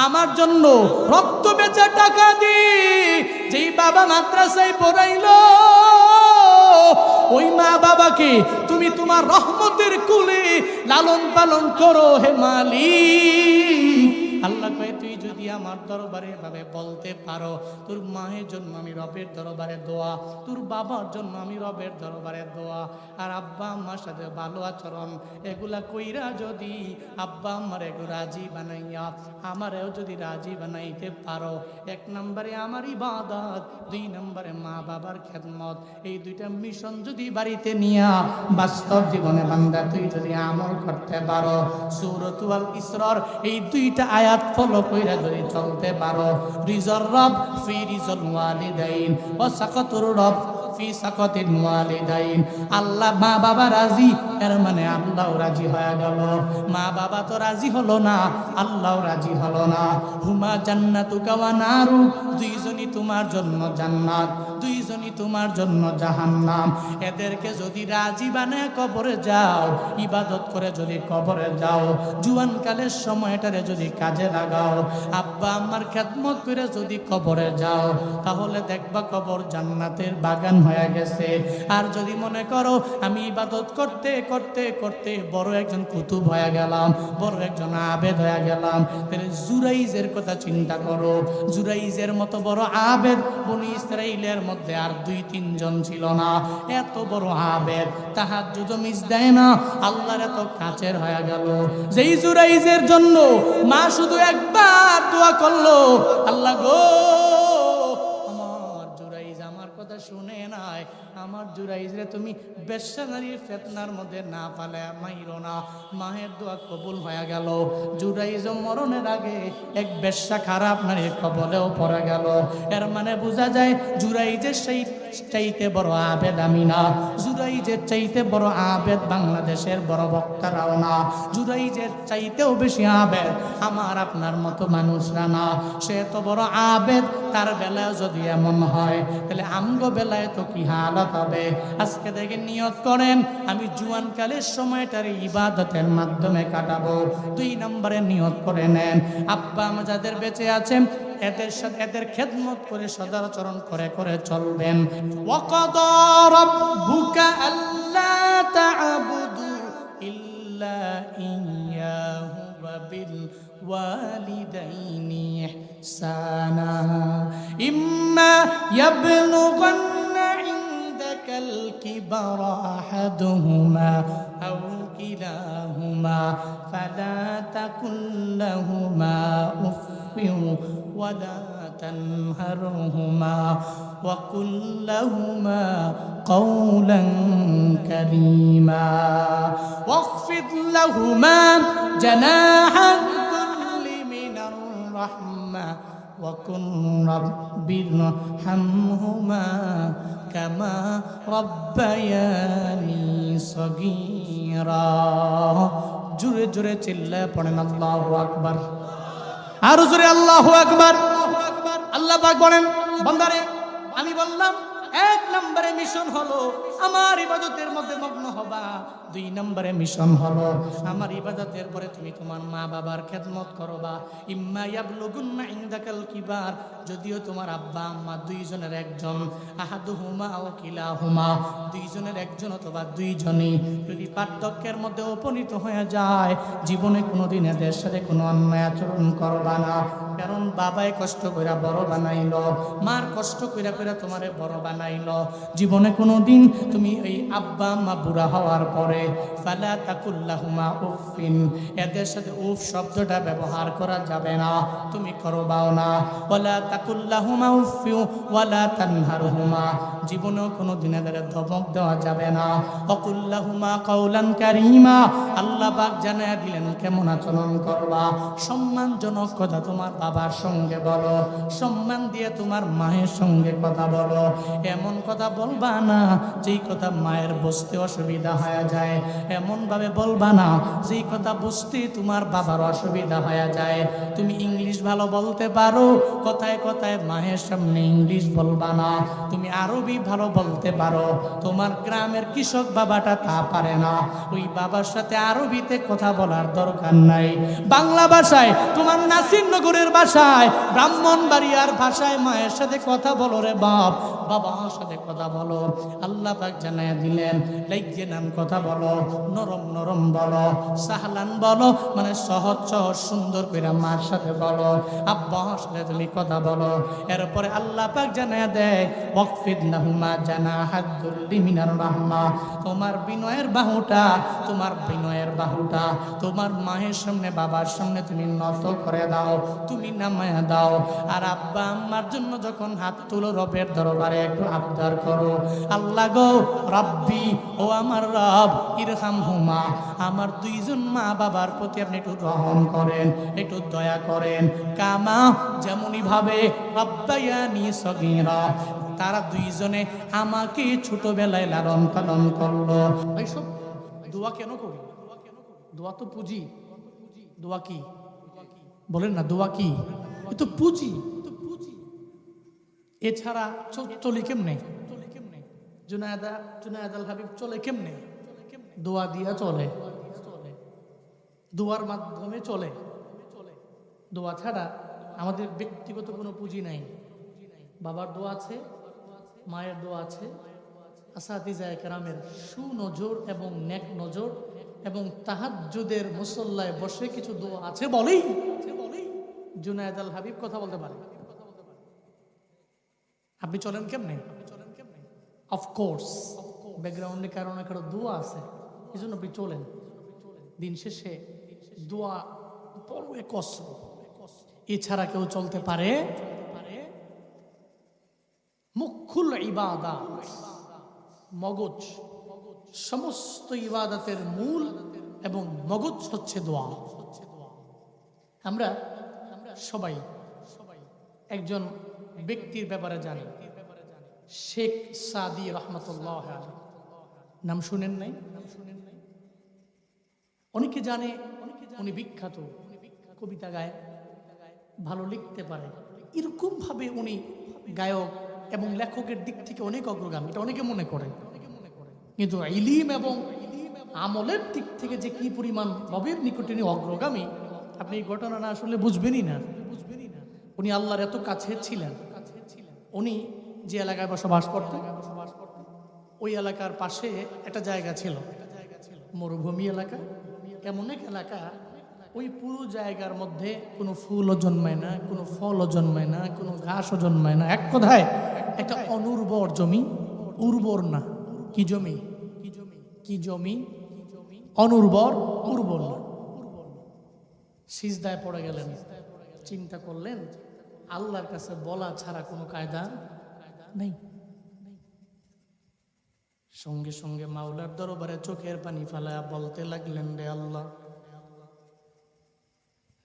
আমার জন্য রক্ত বেচা টাকা দি যেই বাবা মাদ্রাসায় পড়াইলো, ওই মা বাবাকে তুমি তোমার রহমতের কুলে লালন পালন করো হে মালিক। আল্লাহ কয় তুই যদি আমার দরবারে ভাবে বলতে পারো, তোর মায়ের জন্য আমি রবের দরবারে দোয়া, তোর বাবার জন্য আমি রবের দরবারে দোয়া, আর আব্বা আম্মার সাথে ভালো আচরণ এগুলা কইরা যদি আব্বা আম্মার একটু রাজি বানাইয়া আমারেও যদি রাজি বানাইতে পারো, এক নম্বরে আমার ইবাদত, দুই নম্বরে মা বাবার খেদমত, এই দুইটা মিশন যদি বাড়িতে নিয়া বাস্তব জীবনে বান্দা তুই যদি আমল করতে পারো, সূরাতুল ইসরার এই দুইটা আয়াত ফলো কইরা যদি চলতে পারো, রিজর রব ফি রিজল ওয়ালিদাইন ওয়া সাকাতুর রব ফি সাকাতিল ওয়ালিদাইন। আল্লাহ মা বাবা রাজি, এর মানে আল্লাহও রাজি হয়ে গেল। মা বাবা তো রাজি হলো না, আল্লাহও রাজি হলো না। হুমা জান্নাতুকা ওয়া নারু, দুইজনই তোমার জন্য জান্নাত, দুইজনই তোমার জন্য জাহান্নাম। এদেরকে যদি রাজি বানায় কবরে যাও, ইবাদত করে যদি কবরে যাও, জুয়ানকালের সময়টারে যদি কাজে লাগাও, আব্বা আম্মার খেদমত করে যদি কবরে যাও, তাহলে দেখবা কবর জান্নাতের বাগান হয়ে গেছে। আর যদি মনে করো আমি ইবাদত করতে করতে করতে বড় একজন কুতুব হয়ে গেলাম, বড় একজন আবেদ হয়ে গেলাম, তাহলে জুরাইজের কথা চিন্তা করো। জুরাইজের মতো বড় আবেদ বনি ইসরাইলের মধ্যে আর 2-3 জন ছিল না। এত বড় আবেদ, তাহাজ্জুদ মিস দেয় না, আল্লাহর এত কাছের হয়ে গেল। যেই জুরাইজের জন্য মা শুধু একবার দোয়া করলো, আল্লাহ গো আমার জুরাইজ আমার কথা শুনে নাই, আমার জুরাইজ রে তুমি বেশ্যা নারীর ফিতনার মধ্যে না পালায়া মাইরো না। মায়ের দোয়া কবুল হয়ে গেল। জুরাইজ মরণের আগে এক বেশ্যা খারাপ নারীর কবলেও পড়ে গেল। এর মানে বোঝা যায় জুরাইজের সেই চাইতে বড় আবেদ আমি না, জুরাইজের চাইতে বড় আবেদ বাংলাদেশের বড় বক্তারাও না, জুরাইজের চাইতেও বেশি আবেদ আমার আপনার মতো মানুষরা না। সে তো বড় আবেদ, তার বেলায় যদি এমন হয় তাহলে আমগো বেলায় তো কি হালত হবে। আজকে থেকে নিয়ত করেন আমি জুয়ানকালের সময়টারে ইবাদতের মাধ্যমে কাটাবো। 2 নম্বরে নিয়ত করে নেন আব্বা আমা যাদের বেঁচে আছেন এদের সাথে এদের খেদমত করে সদাচরণ করে করে চলবেন। ওয়াকাদা রাব্বুকা আল্লা তা'বুদু ইল্লা ইয়্যাহু ওয়া বিল ওয়ালিদাইনি ইহসানা ইম্মা ইয়াবলুগান্না ইনদাকাল কিবারা আহাদুহুমা আও কিলাহুমা ফালা তাকুল লাহুমা উফফিন ولا تنهرهما وقل لهما قولا كريما واخفض لهما جناح الذل من الرحمة وقل رب ارحمهما كما ربياني صغيرا জোরে জোরে চিল্লায় পড়েন আল্লাহু আকবার। আর জোরে আল্লাহু আকবার। আল্লাহ পাক বলেন বান্দারে আমি বললাম 1 নম্বরে মিশন হলো আমার ইবাদতের মধ্যে মগ্ন হবা, 2 নম্বরে মিশন হলো আমার ইবাদতের পরে তুমি তোমার মা বাবার খেদমত করবা। ইম্মা ইয়াবলুগুন্না ইনদাকাল কিবার, যদিও তোমার আব্বা আম্মা 2 জনের একজন, আহাদুহুমা আও কিলাহুমা 2 জনের একজন অথবা 2 জনই যদি পার্থক্যের মধ্যে উপনীত হয়ে যায়, জীবনে কোনোদিন এদের সাথে কোনো অন্যায় আচরণ করবা না। কারণ বাবাই কষ্ট কইরা বড় বানাইলো, মার কষ্ট কইরা কইরা তোমারে বড় বানাইলো। জীবনে কোনোদিন তুমি এই আব্বা আম্মা বুড়া হওয়ার পরে ফালা তাকুল্লাহুমা উফিন, এদের সাথে উফ শব্দটা ব্যবহার করা যাবে না, তুমি করবাও না। ওয়ালা তাকুল্লাহুমা উফিউ ওয়ালা তানহারহুমা, জীবনেও কোনোদিন এদের ধমক দেওয়া যাবে না। ওয়াকুল্লাহুমা কাওলান কারীমা, আল্লাহ পাক জানায়া দিলেন কেমন আচরণ করবা। সম্মানজনক কথা তোমার বাবার সঙ্গে বলো, সম্মান দিয়ে তোমার মায়ের সঙ্গে কথা বলো। এমন কথা বলবা না যেই কথা মায়ের বুঝতে অসুবিধা হয়ে যায়, এমন ভাবে বলবা না যেই কথা বুঝতে তোমার বাবার অসুবিধা হয়ে যায়। তুমি ইংলিশ ভালো বলতে পারো, কথায় কথায় মায়ের সামনে ইংলিশ বলবা না। তুমি আরবি ভালো বলতে পারো, তোমার গ্রামের কৃষক বাবাটা তা পারে না, ওই বাবার সাথে আরবিতে কথা বলার দরকার নাই। বাংলা ভাষায়, তোমার নাসিরনগরের ভাষায়, ব্রাহ্মণবাড়িয়ার ভাষায় মায়ের সাথে কথা বলো রে বাপ, বাবার সাথে কথা বলো। আল্লাহ পাক জানায়া দিলেন, লাইজ্জে নাম কথা বলো, নরম নরম বলো, সাহলান বলো, মানে সহজ সহজ সুন্দর করে মার সাথে বলো, আব্বার সাথে তুমি কথা বলো। এরপরে আল্লাহ পাক জানায়া দেয়, ওয়াকফিদ লাহুমা জানাহাদ যুল্লি মিনার রাহমা, তোমার বিনয়ের বাহুটা, তোমার বিনয়ের বাহুটা তোমার মায়ের সামনে বাবার সামনে তুমি নত করে দাও, তুমি নামায়া দাও। আর আব্বা আম্মার জন্য যখন হাত তুলো, রবের দরবারে একটু আবদার করো, আল্লাহ গো রব্বি, ও আমার রব, ইরহাম হুমা, আমার দুইজন মা বাবার প্রতি আপনি একটু রহম করেন, একটু দয়া করেন, কামা, যেমনই ভাবে রব্বায়ানি সগীরা, তারা দুইজনে আমাকে ছোটবেলায় লালন পালন করলো। এইসব দোয়া কেন করি? দোয়া তো পুঁজি। দোয়া কি বলেন না? দোয়া কি? এ তো পুঁজি। এছাড়া চলি কেমনে? জুনায়েদ আল হাবিব চলে কেমনে? দোয়া দিয়া চলে, দোয়ার মাধ্যমে চলে। দোয়া ছাড়া আমাদের ব্যক্তিগত কোনো পুঁজি নাই। বাবার দোয়া আছে, মায়ের দোয়া আছে, আসাতিজায়ে কেরামের সুনজর এবং নেক নজর এবং তাহাজ্জুদের মুসল্লায় বসে কিছু দোয়া আছে বলেই জুনায়েদ আল হাবিব কথা বলতে পারে। আপনি চলেন কেমনে? অফকোর্স ব্যাকগ্রাউন্ডে কারো না কারো দোয়া আছে, এই জন্য আপনি চলেন। দিন শেষে দোয়া বড় এক অস্ত্র, এছাড়া কেউ চলতে পারে? মুখুল ইবাদাত, মগজ, সমস্ত ইবাদতের মূল এবং মগজ হচ্ছে দোয়া। আমরা সবাই একজন ব্যক্তির ব্যাপারে জানি, শেখ সাদি রহমতুল্লাহ আলাইহি। নাম শুনেন নাই? অনেকে জানে, উনি বিখ্যাত, কবিতা গায়, ভালো লিখতে পারে। এরকম ভাবে উনি গায়ক এবং লেখকের দিক থেকে অনেক অগ্রগামী, এটা অনেকে মনে করে। কিন্তু ইলম এবং আমলের দিক থেকে যে কি পরিমাণ রবের নিকটে উনি অগ্রগামী, আপনি এই ঘটনা না আসলে বুঝবেনই না। উনি আল্লাহর এত কাছে ছিলেন। উনি যে এলাকায় বসবাস করতেন, ওই এলাকার পাশে একটা জায়গা ছিল, মরুভূমি এলাকা, এমন এক এলাকা, ওই পুরো জায়গার মধ্যে কোনো ফুলও জন্মায় না, কোনো ফলও জন্মায় না, কোনো ঘাসও জন্মায় না। এক কথায় একটা অনুর্বর জমি, উর্বর না। কি জমি? কি জমি? অনুর্বর, উর্বর না। সিজদায় পড়ে গেলেন, চিন্তা করলেন আল্লাহর কাছে বলা ছাড়া কোনো কায়দা নেই। সঙ্গে সঙ্গে মাওলার দরবারে চোখের পানি ফেলায়া বলতে লাগলেন, রে আল্লাহ,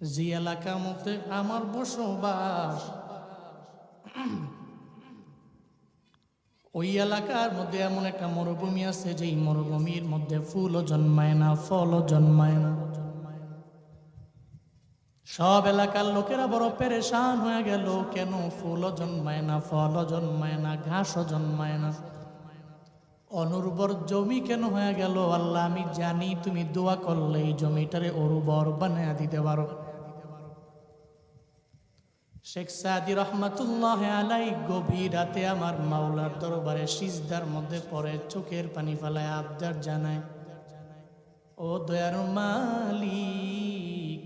যে এলাকার মধ্যে আমার বসবাস, ওই এলাকার মধ্যে এমন একটা মরুভূমি আছে, যেই মরুভূমির মধ্যে ফুলও জন্মায় না, ফলও জন্মায় না। সব এলাকার লোকেরা বড় পেরেশান হয়ে গেল, কেন ফুলও জন্মায় না, ফলও জন্মায় না, ঘাসও জন্মায় না, অনুর্বর জমি কেন হয়ে গেল? আল্লাহ, আমি জানি তুমি দোয়া করলে এই জমিটারে উর্বর বানায়া দিতে পারো। শেখ সাদি রহমাতুল্লাহ আলাইহি গভীর রাতে আমার মাওলার দরবারে সিজদার মধ্যে পড়ে চোখের পানি ফেলায় আবদার জানায়, ও দয়ার মালিক,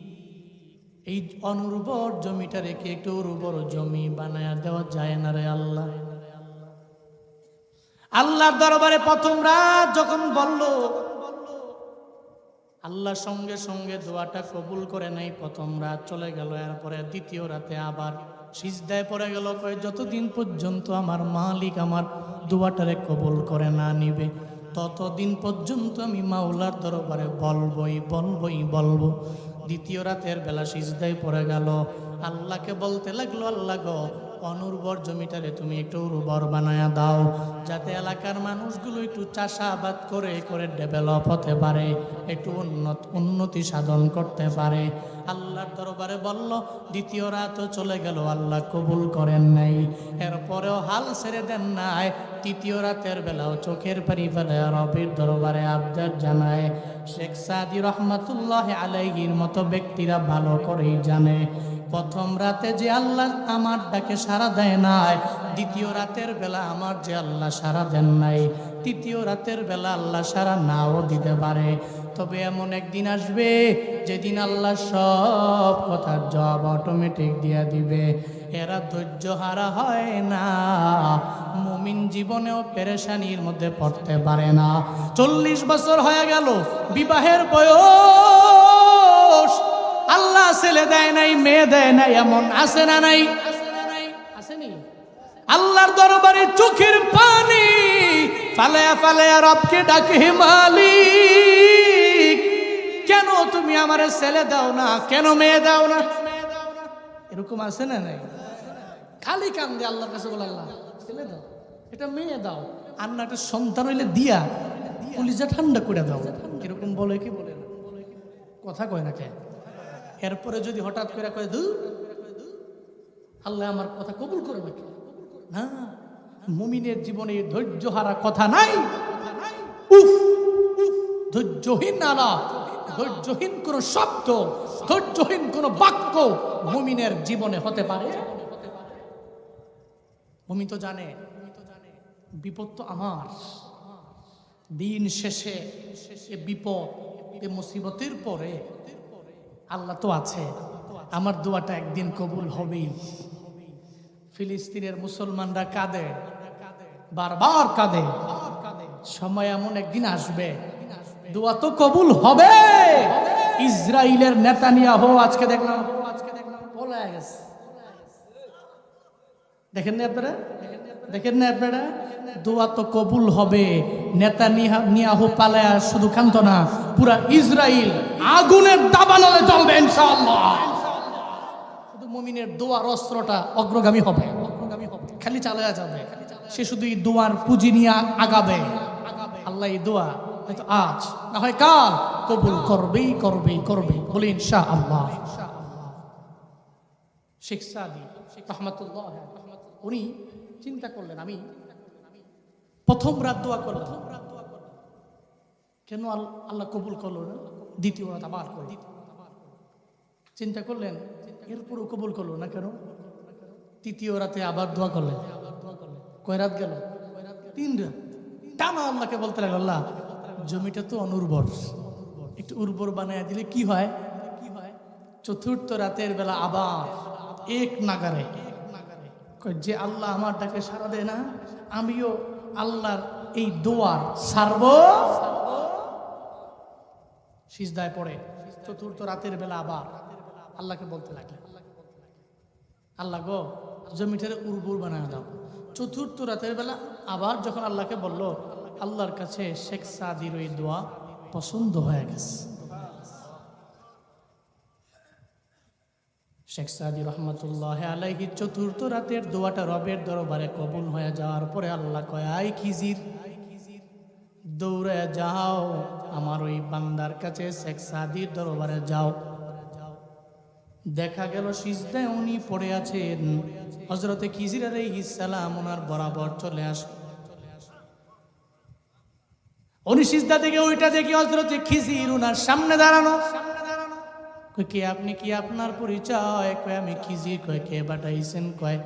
এই অনুর্বর জমিটা রেখে একটু উর্বর জমি বানায়া দেওয়া যায় না রে আল্লাহ? আল্লাহর দরবারে প্রথম রাত যখন বলল, আল্লাহ সঙ্গে সঙ্গে দোয়াটা কবুল করে নাই। প্রথম রাত চলে গেল, এরপরে দ্বিতীয় রাতে আবার সিজদায় পড়ে গেল, কয় যতদিন পর্যন্ত আমার মালিক আমার দোয়াটারে কবুল করে না নিবে, ততদিন পর্যন্ত আমি মাওলার দরবারে বলবই বলবো। দ্বিতীয় রাতের বেলা সিজদায় পড়ে গেল, আল্লাহকে বলতে লাগলো, আল্লাহ গো, অনুর্বর জমিটারে তুমি একটু উর্বর বানায়া দাও, যাতে এলাকার মানুষগুলো একটু চাষাবাদ করে করে ডেভেলপ হতে পারে, একটু উন্নতি সাধন করতে পারে। আল্লাহর দরবারে বলল। দ্বিতীয় রাতও চলে গেল, আল্লাহ কবুল করেন নাই। এরপরেও হাল ছেড়ে দেন নাই। তৃতীয় রাতের বেলাও চোখের পানি ফেলে রবের দরবারে আবদার জানায়। শেখ সাদি রহমাতুল্লাহ আলাইহির মতো ব্যক্তিরা ভালো করেই জানে, প্রথম রাতে যে আল্লাহ আমার ডাকে সাড়া দেয় নাই, দ্বিতীয় রাতের বেলা আমার যে আল্লাহ সাড়া দেন নাই, তৃতীয় রাতের বেলা আল্লাহ সাড়া নাও দিতে পারে। তবে এমন একদিন আসবে যেদিন আল্লাহ সব কথার জবাব অটোমেটিক দিয়া দিবে। এরা ধৈর্য হারা হয় না, মুমিন জীবনেও পেরেশানির মধ্যে পড়তে পারে না। 40 বছর হয়ে গেল বিবাহের বয়স, আল্লাহ ছেলে দেয় নাই, মেয়ে দেয় নাই, এমন আছে না নাই? আসেনি? আল্লাহর দরবারে চোখের পানি ফালায়া ফালায়া রবকে ডাকে, হে মালিক, কেন তুমি আমারে ছেলে দাও না, কেন মেয়ে দাও না? এরকম আছে না নাই? খালি কান্দে আল্লাহর কাছে, বলে আল্লাহ ছেলে দাও, এটা মেয়ে দাও, আর না একটা সন্তান হইলে দিয়া কলিজা ঠান্ডা করে দাও। এরকম বলে কি বলে না? কথা কয় না কে? এরপরে যদি হঠাৎ করে কয় দূর আল্লাহ আমার কথা কবুল করবে কি না? মুমিনের জীবনে ধৈর্য হারা কথা নাই। উফ, ধৈর্যহীন আলাপ, ধৈর্যহীন কোন শব্দ, ধৈর্যহীন কোন বাক্য মুমিনের জীবনে হতে পারে? মুমিন তো জানে বিপদ তো আমার, দিন শেষে এ বিপদ, এ মুসিবতের পরে আল্লাহ তো আছে, আমার দোয়াটা একদিন কবুল হবেই। ফিলিস্তিনের মুসলমানরা কাঁদে, বারবার কাঁদে, সময় এমন একদিন আসবে দোয়া তো কবুল হবে। ইসরায়েলের নেতানিয়াহু আজকে দেখলাম বলে গেছে, দেখেন না আপনারা? দেখেন না আপনারা? দোয়া তো কবুল হবে। নেতানিয়াহু পালায়া শুধু কান্ত না, পুরা ইসরায়েল আগুনের দাবানলে জ্বলবে ইনশাআল্লাহ। শুধু মুমিনের দোয়ার অস্ত্রটা অগ্রগামী হবে, খালি চালায়া যাবে। সে শুধু এই দোয়ার পুঁজি নিয়ে আগাবে। আল্লাহ এই দোয়া হয়তো আজ না হয় কাল কবুল করবেই করবেই করবে, বলি ইনশাআল্লাহ। শেখ সাদি রহমাতুল্লাহ উনি চিন্তা করলেন, আমি প্রথম রাত দোয়া করলাম, কেন আল্লাহ কবুল করলো না? দ্বিতীয় রাত আবার করল। চিন্তা করলেন এরপরও কবুল করলো না কেন? তৃতীয় রাতে আবার দোয়া করলেন। কয় রাত গেল? 3 রাত টানা আল্লাহকে বলতে লাগলো, আল্লাহ জমিটা তো অনুর্বর, একটু উর্বর বানায় দিলে কি হয়? চতুর্থ রাতের বেলা আবার এক নাগারে যে আল্লাহ আমার ডাকে সাড়া দেয় না, আমিও আল্লাহর এই দোয়ার সারব। সিজদায় পড়ে চতুর্থ রাতের বেলা আবার আল্লাহকে বলতে লাগলেন, আল্লাহ গো জমিটারে উর্বর বানায় দাও। চতুর্থ রাতের বেলা আবার যখন আল্লাহকে বলল, আল্লাহর কাছে শেখ সাদির ওই দোয়া পছন্দ হয়ে গেছে। শেখ সাদি রহমতুল্লাহ আলাইহি চতুর্থ রাতের দোয়াটা রবের দরবারে কবুল হয়ে যাওয়ার পরে আল্লাহ কয়, আই খিজির, দৌড়ে যাও আমার ওই বান্দার কাছে, শেখ সাদির দরবারে যাও। দেখা গেল সিজদায় উনি পড়ে আছেন। হযরতে খিজির আলাইহিস সালাম ওনার বরাবর চলে আসে। উনি সিজদা থেকে ওইটা দেখি হযরতে খিজির ওনার সামনে দাঁড়ানো। কে আপনি? কি আপনার পরিচয়? কয় আমি খিজির। কয় কে পাঠাইছেন? কয়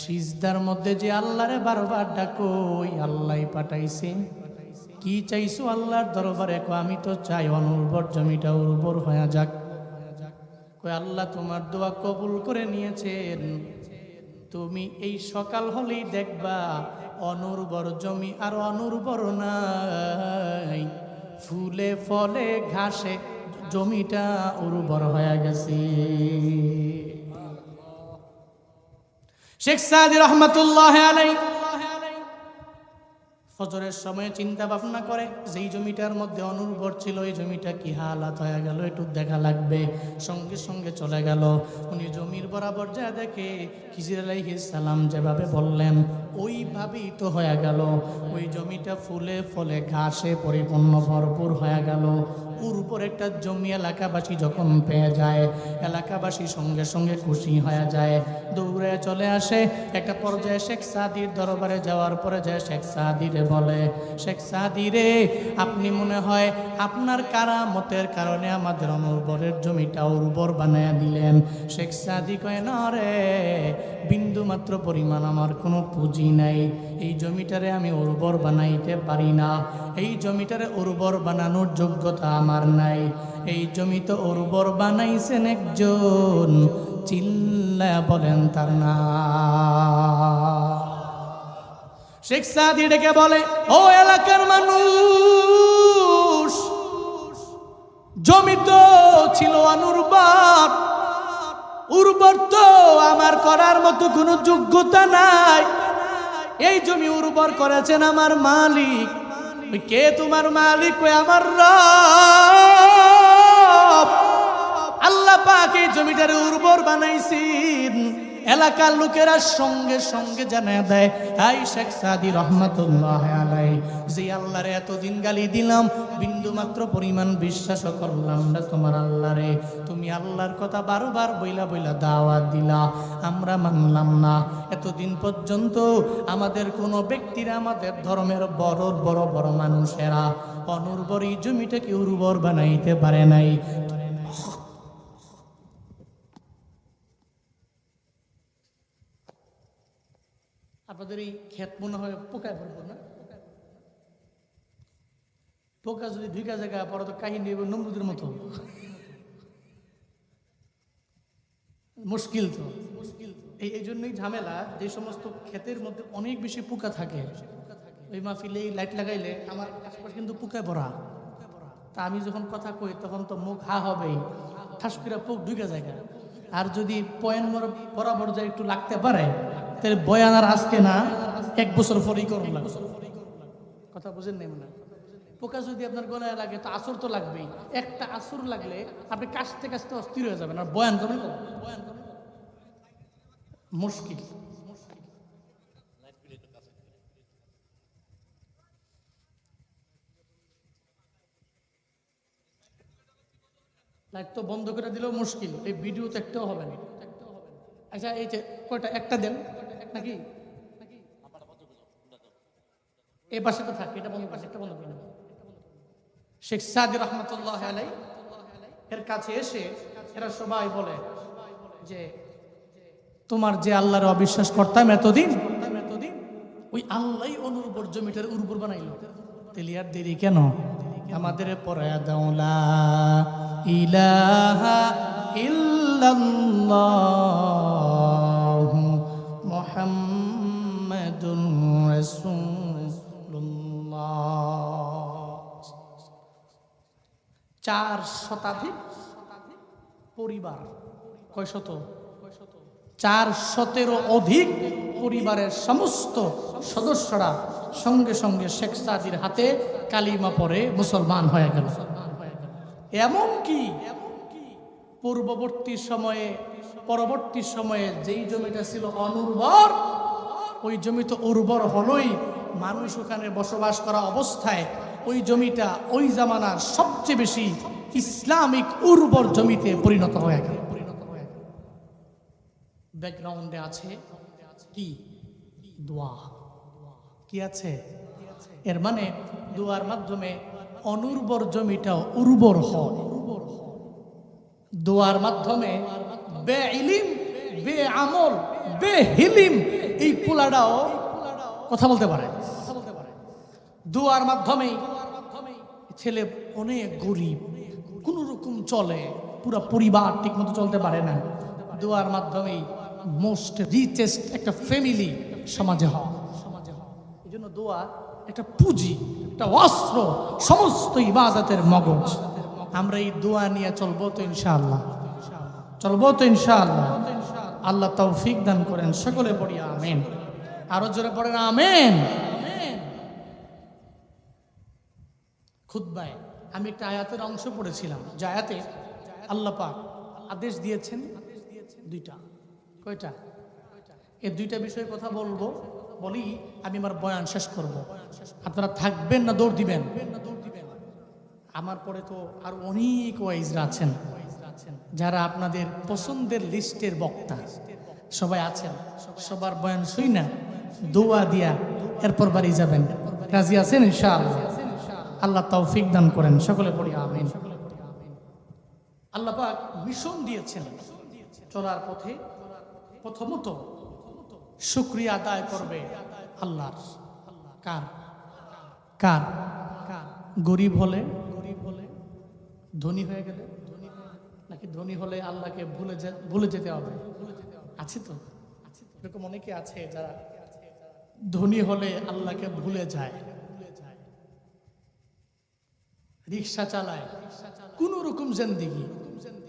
সিজদার মধ্যে যে আল্লাহরে বারবার ডাকো ওই আল্লাহই পাঠাইছে। কি চাইছো আল্লাহর দরবারে? কয় আমি তো চাই অনুর্বর জমিটা উর্বর হয়ে যাক। কয় আল্লাহ তোমার দোয়া কবুল করে নিয়েছেন, তুমি এই সকাল হলেই দেখবা অনুর্বর জমি আর অনুর্বর নাই, ফুলে ফলে ঘাসে জমিটা উর্বর হয়ে গেছে। শেখ সাদি রহমাতুল্লাহ আলাইহি ফজরের সময় চিন্তা ভাবনা করে যেই জমিটার মধ্যে অনুর্বর ছিল এই জমিটা কি হালাত হয়ে গেল, একটু দেখা লাগবে। সঙ্গে সঙ্গে চলে গেল। উনি জমির বরাবর যা দেখে খিজির আলাইহিস সালাম যেভাবে বললেন ওইভাবেই তো হয়ে গেল। ওই জমিটা ফুলে ফলে ঘাসে পরিপূর্ণ ভরপুর হয়ে গেল। উর্বর একটা জমি এলাকাবাসী যখন পেয়ে যায়, এলাকাবাসী সঙ্গে সঙ্গে খুশি হয়ে যায়, দৌড়ে চলে আসে। একটা পর্যায়ে শেখ সাদির দরবারে যাওয়ার পরে যায় শেখ সাদিরে বলে, শেখ সাদি রে, আপনি মনে হয় আপনার কারামতের কারণে আমাদের অনুর্বরের জমিটা উর্বর বানায়া দিলেন। শেখ সাদি কয়, না রে, বিন্দু মাত্র পরিমাণ আমার কোনো পুঁজি নাই, এই জমিটারে আমি উর্বর বানাইতে পারি না, এই জমিটারে উর্বর বানানোর যোগ্যতা আমার নাই। এই জমি তো উর্বর বানাইছেন একজন, চিল্লায়া বলেন তার নাম। শেখ সাদি ডেকে বলে, ও এলাকার মানুষ, জমি তো ছিল অনুর্বর, উর্বর তো আমার করার মতো কোনো যোগ্যতা নাই। এই জমি উর্বর করেছেন আমার মালিক। কে তোমার মালিক? কই আমার রব। আল্লাহ পাক এই জমিটারে উর্বর বানাইছেন। এলাকার লোকেরা সঙ্গে সঙ্গে জানা দেয়, হাই শেখ সাদি রহমাতুল্লাহ আলাইহি, যে আল্লাহরে এতদিন গালি দিলাম, বিন্দু মাত্র পরিমাণ বিশ্বাস করলাম না তোমার আল্লাহরে, তুমি আল্লাহর কথা বারবার বইলা বইলা দাওয়াত দিলা, আমরা মানলাম না। এতদিন পর্যন্ত আমাদের কোনো ব্যক্তিরা, আমাদের ধর্মের বড় বড় বড় মানুষেরা অনুর্বর এই জমিটাকে উর্বর বানাইতে পারে নাই। আপনাদের এই ক্ষেত মনে হয় পোকায় ভরবো না? পোকা যদি 2 জায়গায় পরে তো কাহিনী নমরুদের মতো মুশকিল। তো এই জন্যই ঝামেলা, যে সমস্ত ক্ষেতের মধ্যে অনেক বেশি পোকা থাকে, ওই মাহফিলে লাইট লাগাইলে আমার আশপাশ কিন্তু পোকায় ভরা। তা আমি যখন কথা কই তখন তো মুখ হা হবেই, ঠাস করে পোক 2 জায়গায়। আর যদি পয়েন্ট বরাবর যায় একটু লাগতে পারে, তাহলে বয়ান আর আজকে না, 1 বছর পরেই করুন লাগবে। কথা বুঝেন নেই মনে? পোকা যদি আপনার গলায় লাগে তো আসর তো লাগবেই। একটা আসর লাগলে আপনি কাশতে কাশতে অস্থির হয়ে যাবেন, আর বয়ান করবেন মুশকিল। লাইট তো বন্ধ করে দিলেও মুশকিল, এই ভিডিও তো একটাও হবে না। আচ্ছা, এই যে কয়টা, একটা দেন নাকি? এই পাশে তো থাকে, এটা বন্ধ, পাশে একটা বন্ধ করে নেবেন। শেখ সাদি রহমতুল্লাহ আলাইহি এর কাছে এসে এরা সবাই বলে যে, তোমার যে আল্লাহর অবিশ্বাস করতাম এতদিন, ওই আল্লাহই অনুর্বর জমিটার উর্বর বানাইল, তেলি আর দেরি কেন? আমাদের পড়ায়া দাও লা ইলাহা ইল্লাল্লাহু মুহাম্মাদুর রাসূলুল্লাহ। 4 শতাধিক পরিবার, কয় শত? 400-এর অধিক পরিবারের সমস্ত সদস্যরা সঙ্গে সঙ্গে শেখ সাদির হাতে কালিমা পড়ে মুসলমান হয়ে গেল। এমনকি পরবর্তী সময়ে যেই জমিটা ছিল অনুর্বর, ওই জমি তো উর্বর হলোই, মানুষ ওখানে বসবাস করা অবস্থায় ওই জমিটা ওই জামানার সবচেয়ে বেশি ইসলামিক উর্বর জমিতে পরিণত হয়ে গেল। ব্যাকগ্রাউন্ডে আছে কি? দোয়া। কি আছে? এর মানে দোয়ার মাধ্যমে অনুর্বর জমিটাও উর্বর হয়। দোয়ার মাধ্যমে বেইলিম, বেআমল, বেহিলিম এই পোলাটাও কথা বলতে পারে। দোয়ার মাধ্যমে ছেলে অনেক গরিব, কোন রকম চলে, পুরো পরিবার ঠিক মতো চলতে পারে না, দোয়ার মাধ্যমেই মোস্ট রিচেস্ট একটা ফ্যামিলি সমাজে হয়। এই জন্য দোয়া একটা পুঁজি, একটা অস্ত্র, সমস্ত ইবাদতের মগজ। আমরা এই দোয়া নিয়ে চলবো তো ইনশাআল্লাহ, চলবো তো ইনশাআল্লাহ। আল্লাহ তৌফিক দান করেন, সকলে পড়ি আমিন। আরো জোরে পড়েন আমিন। খুতবায় আমি একটা আয়াতের অংশ পড়েছিলাম, যে আয়াতে আল্লাহ পাক আদেশ দিয়েছেন দুইটা। কয়টা? এই দুইটা বিষয়ে কথা বলবো, বলি আমি আমার বয়ান শেষ করব। আপনারা থাকবেন না দৌড় দিবেন? আমার পরে তো আর অনেক ওয়াইজরা আছেন যারা আপনাদের পছন্দের লিস্টের বক্তা সবাই আছেন। সবার বয়ান শুই না, দোয়া দিয়া এরপর বাড়ি যাবেন। রাজি আছেন ইনশাআল্লাহ? আল্লাহ তৌফিক দান করেন, সকলে পড়ি আমিন। আল্লাহ পাক মিশন দিয়েছেন, চলার পথে প্রথমত শুকরিয়া আদায় করবে আল্লাহর। কার? কার? গরিব হলে, ধনী হয়ে গেলে, নাকি ধনী হলে আল্লাহকে ভুলে যেতে হবে? আছে তো এরকম অনেকে আছে যারা ধনী হলে আল্লাহকে ভুলে যায়, রিক্সা চালায়, কোন রকম জিন্দেগি,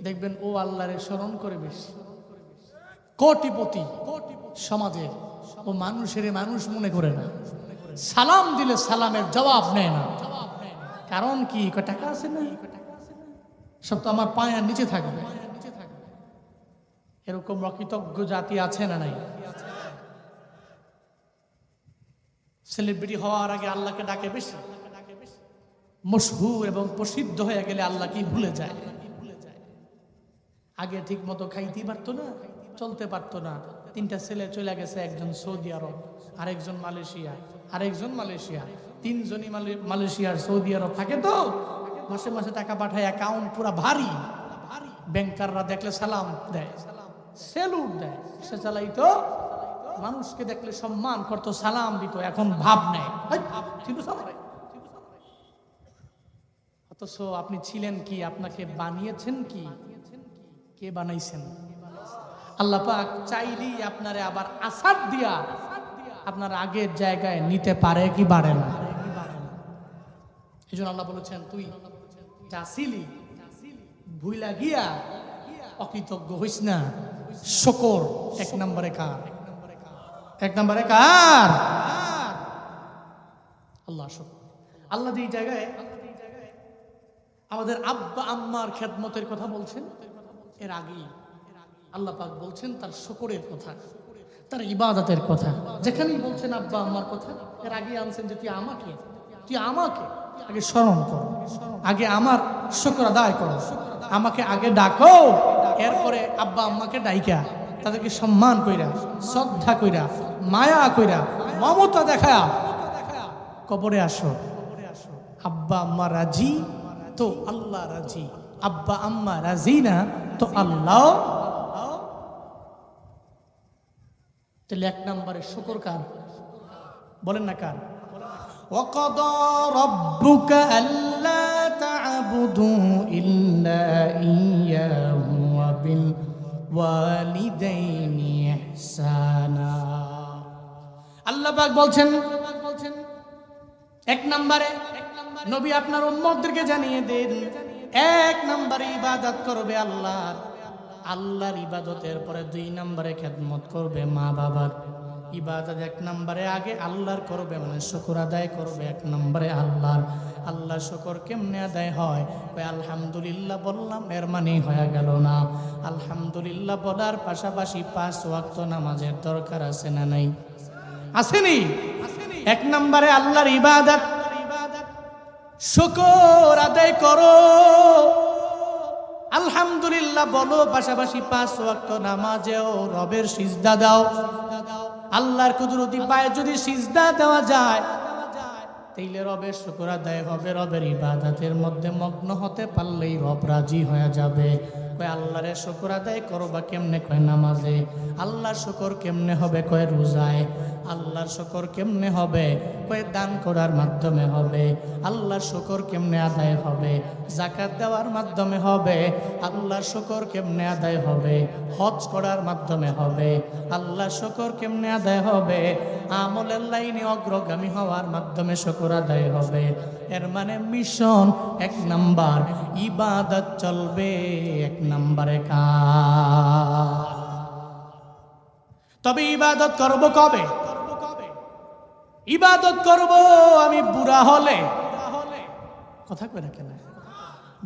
দেখবেন ও আল্লাহরে স্মরণ করে বেশি। কোটিপতি সমাজের, ও মানুষের মানুষ মনে করে না, সালাম দিলে সালামের জবাব নেয় না। কারণ কি? টাকা আছে না, সব তো আমার পায়ের নিচে থাকবে। এরকম অকৃতজ্ঞ জাতি আছে না নাই? সেলিব্রিটি হওয়ার আগে আল্লাহকে ডাকে বেশি, মশহুর এবং প্রসিদ্ধ হয়ে গেলে আল্লাহকে ভুলে যায়। আগে ঠিক মতো খাইতেই পারতো না, চলতে পারতো না। 3টা ছেলে চলে গেছে, একজন সৌদি আরব, আরেকজন মালয়েশিয়া, আরেকজন মালয়েশিয়া, 3জনই মালয়েশিয়ার সৌদি আরব থাকে। তো মাসে মাসে টাকা পাঠায়, অ্যাকাউন্ট পুরা ভারী। ব্যাংকাররা দেখলে সালাম দেয়, সেলুট দেয়। সে চালাইতো, মানুষকে দেখলে সম্মান করতো, সালাম দিত। এখন ভাব নেয়, অথচ আপনি ছিলেন কি? আপনাকে বানিয়েছেন কি? কে বানাইছেন? আল্লাহ পাক চাইলেই আপনারে আবার আসাদ দিয়া আপনার আগের জায়গায় নিতে পারে কি পারে না? এই জন্য আল্লাহ বলেছেন, তুই যাছিলি ভুইলা গিয়া অকৃতজ্ঞ হইস না। শুকর 1 নম্বরে কার? 1 নম্বরে কার? আল্লাহ শুকর। আল্লাহ এই জায়গায় আমাদের আব্বা আম্মার খেদমতের কথা বলছেন, এর আগেই আল্লাহ পাক বলছেন তার শুকরের কথা, তার ইবাদতের কথা। যেখানেই বলছেন আব্বা আম্মার কথা, এর আগে আনছেন যে তুই আমাকে আগে স্মরণ কর, আগে আমার শুকর আদায় করো, আমাকে আগে ডাকো, এরপরে আব্বা আম্মাকে ডাইকা তাদেরকে সম্মান কইরা, শ্রদ্ধা কইরা, মায়া কইরা, মমতা দেখা কবরে আসো। আব্বা আম্মা রাজি তো আল্লাহ রাজি, আব্বা আম্মা রাজি না তো আল্লাহ। তাহলে 1 নম্বরে শুকর কার? বলেন না কার? ওয়াকাদা রাব্বুকা আল্লা তা'বুদু ইল্লা ইয়্যাহু ওয়া বিল ওয়ালিদাইনি ইহসানা। আল্লাহ পাক বলছেন 1 নম্বরে নবী আপনার উম্মতদেরকে জানিয়ে দেন, 1 নম্বরে ইবাদত করবে আল্লাহর। আল্লাহর ইবাদতের পরে 2 নম্বরে খেদমত করবে মা বাবার। ইবাদত 1 নম্বরে আগে আল্লাহর করবে, মানে শুকর আদায় করবে 1 নম্বরে আল্লাহর। আল্লাহ শুকর কেমনে আদায় হয়? আলহামদুলিল্লাহ বললাম, এর মানে হয়ে গেল না। আলহামদুলিল্লাহ বলার পাশাপাশি 5 ওয়াক্ত নামাজের দরকার আছে না নাই? আসেনি? 1 নম্বরে আল্লাহর ইবাদত, শুকর আদায় করো, আলহামদুলিল্লাহ বলো, পাশাপাশি 5 ওয়াক্ত নামাজেও রবের সিজদা দাও। আল্লাহর কুদরতি পায়ে যদি সিজদা দেওয়া যায়, তাইলে রবের শুকর আদায় হবে। রবের ইবাদতের মধ্যে মগ্ন হতে পারলেই রব রাজি হয়ে যাবে। কয় আল্লাহরে শুকর আদায় করবা কেমনে? কয় নামাজে। আল্লাহর শুকর কেমনে হবে? কয় রোজায়। আল্লাহর শুকর কেমনে হবে? কয় দান করার মাধ্যমে হবে। আল্লাহর শুকর কেমনে আদায় হবে? যাকাত দেওয়ার মাধ্যমে হবে। আল্লাহর শুকর কেমনে আদায় হবে? হজ করার মাধ্যমে হবে। আল্লাহর শুকর কেমনে আদায় হবে? আমলের লাইনে অগ্রগামী হওয়ার মাধ্যমে শুকর আদায় হবে। এর মানে মিশন 1 নাম্বার, ইবাদত চলবে 1 নম্বরে কাজ। তবে ইবাদত করব কবে? ইবাদত করব আমি বুড়া হলে, কথা কয় না কেন?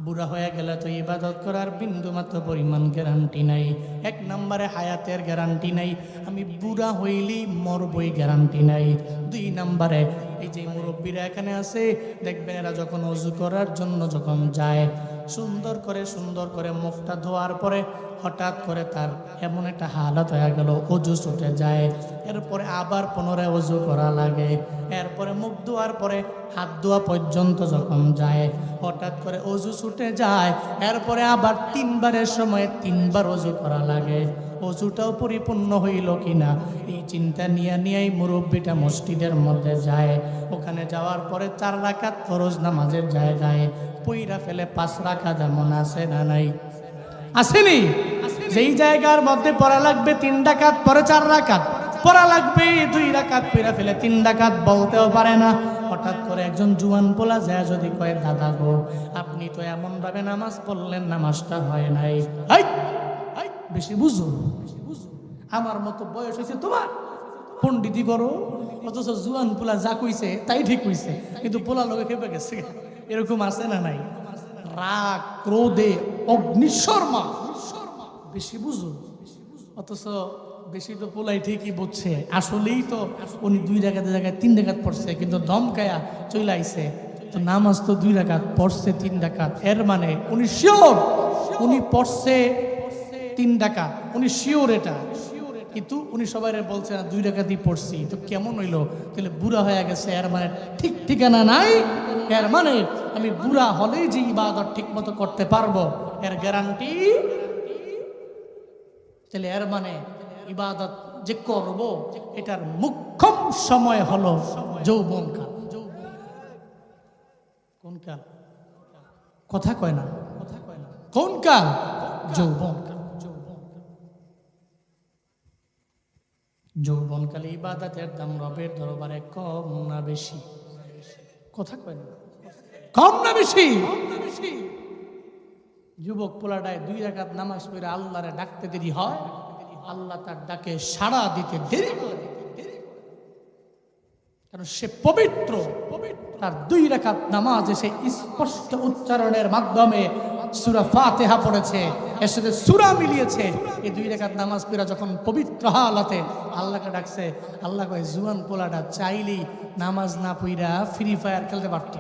বুড়া হয়ে গেলে তো ইবাদত করার বিন্দু মাত্র পরিমাণ গ্যারান্টি নাই। এক নম্বরে হায়াতের গ্যারান্টি নাই, আমি বুড়া হইলেই মরবই গ্যারান্টি নাই। দুই নম্বরে এই যে মুরব্বীরা এখানে আছে দেখবেন, এরা যখন ওযু করার জন্য যখন যায়, সুন্দর করে মুখটা ধোয়ার পরে হঠাৎ করে তার এমন একটা হালত হয়ে গেল, ওযু ছুটে যায়, এরপরে আবার পুনরায় ওযু করা লাগে, এরপরে মুখ ধোয়ার পরে হাত ধোয়া পর্যন্ত যখন যায়, হঠাৎ করে ওযু ছুটে যায়, এরপরে আবার 3 বারের সময় 3 বার ওযু করা লাগে। ওযুটাও পরিপূর্ণ হইল কিনা এই চিন্তা নিয়েই মুরব্বীটা মসজিদের মধ্যে যায়। ওখানে যাওয়ার পরে 4 রাকাত ফরজ নামাজের জায়গায় পইরা ফেলে 5 রাকাত। এমন আছে না নাই? আসেনি? যেই জায়গার মধ্যে পড়া লাগবে 3 রাকাত, পরে 4 রাকাত পড়া লাগবে, 2 রাকাত পড়া ফেলে 3 রাকাত বলতেও পারে না। হঠাৎ করে একজন জুয়ান পোলা যায় যদি কয়, দাদা গো আপনি তো এমন ভাবে নামাজ পড়লেন, নামাজটা হয় নাই। বেশি বুঝো, আমার মতো বয়স হয়েছে তোমার, পণ্ডিতি করো, অথচ জুয়ান পোলা যা কইছে তাই ঠিক হইছে, কিন্তু পোলা লোকে খেপে গেছে। এরকম আছে না নাই? রাগ ক্রোধে অগ্নিশর্মা, বেশি বুঝো, অথচ বেশি তো পোলাই ঠিকই বুঝছে। আসলেই তো উনি 2 রাকাতের জায়গায় 3 রাকাত পড়ছে, কিন্তু দমকায়া চলে আইছে। তো নামাজ তো 2 রাকাত পড়ছে 3 রাকাত, এর মানে উনি শিওর উনি পড়ছে 3 রাকাত, উনি শিওর এটা, কিন্তু উনি সবাই বলছে না 2 রাকাতই পড়ছি। তো কেমন হইলো? তাহলে বুড়া হয়ে গেছে, এর মানে ঠিক ঠিকানা নাই। এর মানে আমি বুড়া হলেই যে ইবাদত ঠিক মতো করতে পারবো এর গ্যারান্টি। তাহলে এর মানে ইবাদত যে করব এটার মুখ্যম সময় হলো যৌবনকাল। কোন কাল? কথা কয় না। কোন কাল? যৌবনকাল। যৌবনকালে ইবাদতের দাম রবের দরবারে কম না বেশি? কথা কয় না। কম না বেশি? যুবক পোলাটায় 2 রাকাত নামাজ পড়ে আল্লাহরে ডাকতে দেরি হয়, আল্লাহ তার ডাকে সাড়া দিতে দেরি করে, কারণ সে পবিত্র। তার 2 রাকাত নামাজে সে স্পষ্ট উচ্চারণের মাধ্যমে সূরা ফাতিহা পড়েছে, এর সাথে সূরা মিলিয়েছে। এই 2 রাকাত নামাজ পড়া যখন পবিত্র হালাতে আল্লাহকে ডাকছে, আল্লাহ কয় জুয়ান পোলাটা চাইলেই নামাজ না পড়া ফ্রি ফায়ার খেলতে পারত,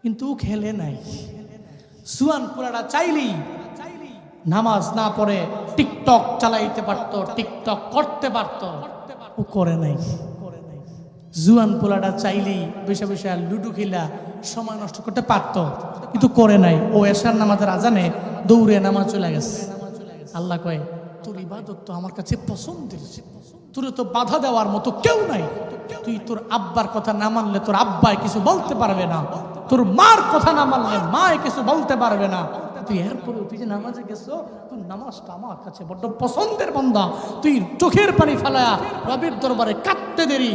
কিন্তু খেলে নাই। জুয়ান পোলাটা চাইলেই নামাজ না পড়ে টিকটক চালাইতে পারত, টিকটক করতে পারত, ও করে নাই। জুয়ান পোলাটা চাইলেই বসে বসে লুডু খেলা সময় নষ্ট করতে পারত, কিন্তু করে নাই। ও এশার নামাজের আজানে দৌড়ে নামাজ চলে গেছে। আল্লাহ কয় তোর ইবাদত তো আমার কাছে পছন্দের, তোর তো বাধা দেওয়ার মতো কেউ নাই। তুই তোর আব্বার কথা না মানলে তোর আব্বাই কিছু বলতে পারবে না, তোর মার কথা না মানলে মায় কিছু বলতে পারবে না। তুই এরপরে তুই যে নামাজে গেছো, তোর নামাজটা আমার কাছে বড্ড পছন্দের বান্দা। তুই চোখের পানি ফেলা রবের দরবারে কাঁদতে দেরি,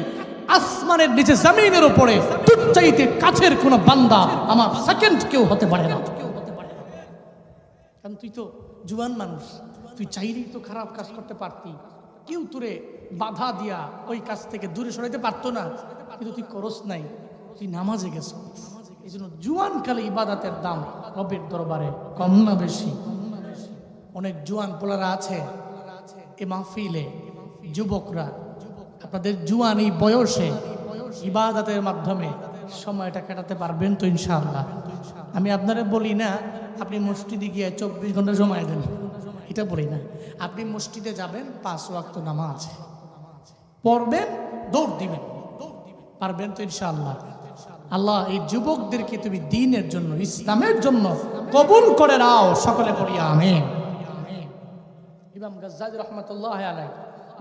আসমানের নিচে জমিনের উপরে তোর চাইতে কাছের কোন বান্দা আমার সেকেন্ড কেউ হতে পারে না। কারণ তুই তো জুয়ান মানুষ, তুই চাইলেই তো খারাপ কাজ করতে পারতি, কেউ তোরে বাধা দিয়া ওই কাজ থেকে দূরে সরাইতে পারতো না, কিন্তু তুই করস নাই, তুই নামাজে গেছ। এই জন্য জুয়ান কালে ইবাদতের দাম রবের দরবারে কম না বেশি? অনেক জুয়ান পোলারা আছে এ মাহফিলে, যুবকরা, আপনাদের জুয়ান এই বয়সে ইবাদতের মাধ্যমে সময়টা কাটাতে পারবেন তো ইনশাআল্লাহ? আমি আপনারা বলি না আপনি মসজিদে গিয়ে 24 ঘন্টা সময় দেন, এটা বলি না। আপনি মসজিদে যাবেন, 5 ওয়াক্ত নামাজ পড়বেন, দৌড় দিবেন, পারবেন তো ইনশাআল্লাহ? আল্লাহ এই যুবকদেরকে তুমি দ্বীনের জন্য, ইসলামের জন্য কবুল করে নাও, সকলে পড়ি আমিন। ইমাম গাজ্জালী রাহমাতুল্লাহি আলাইহি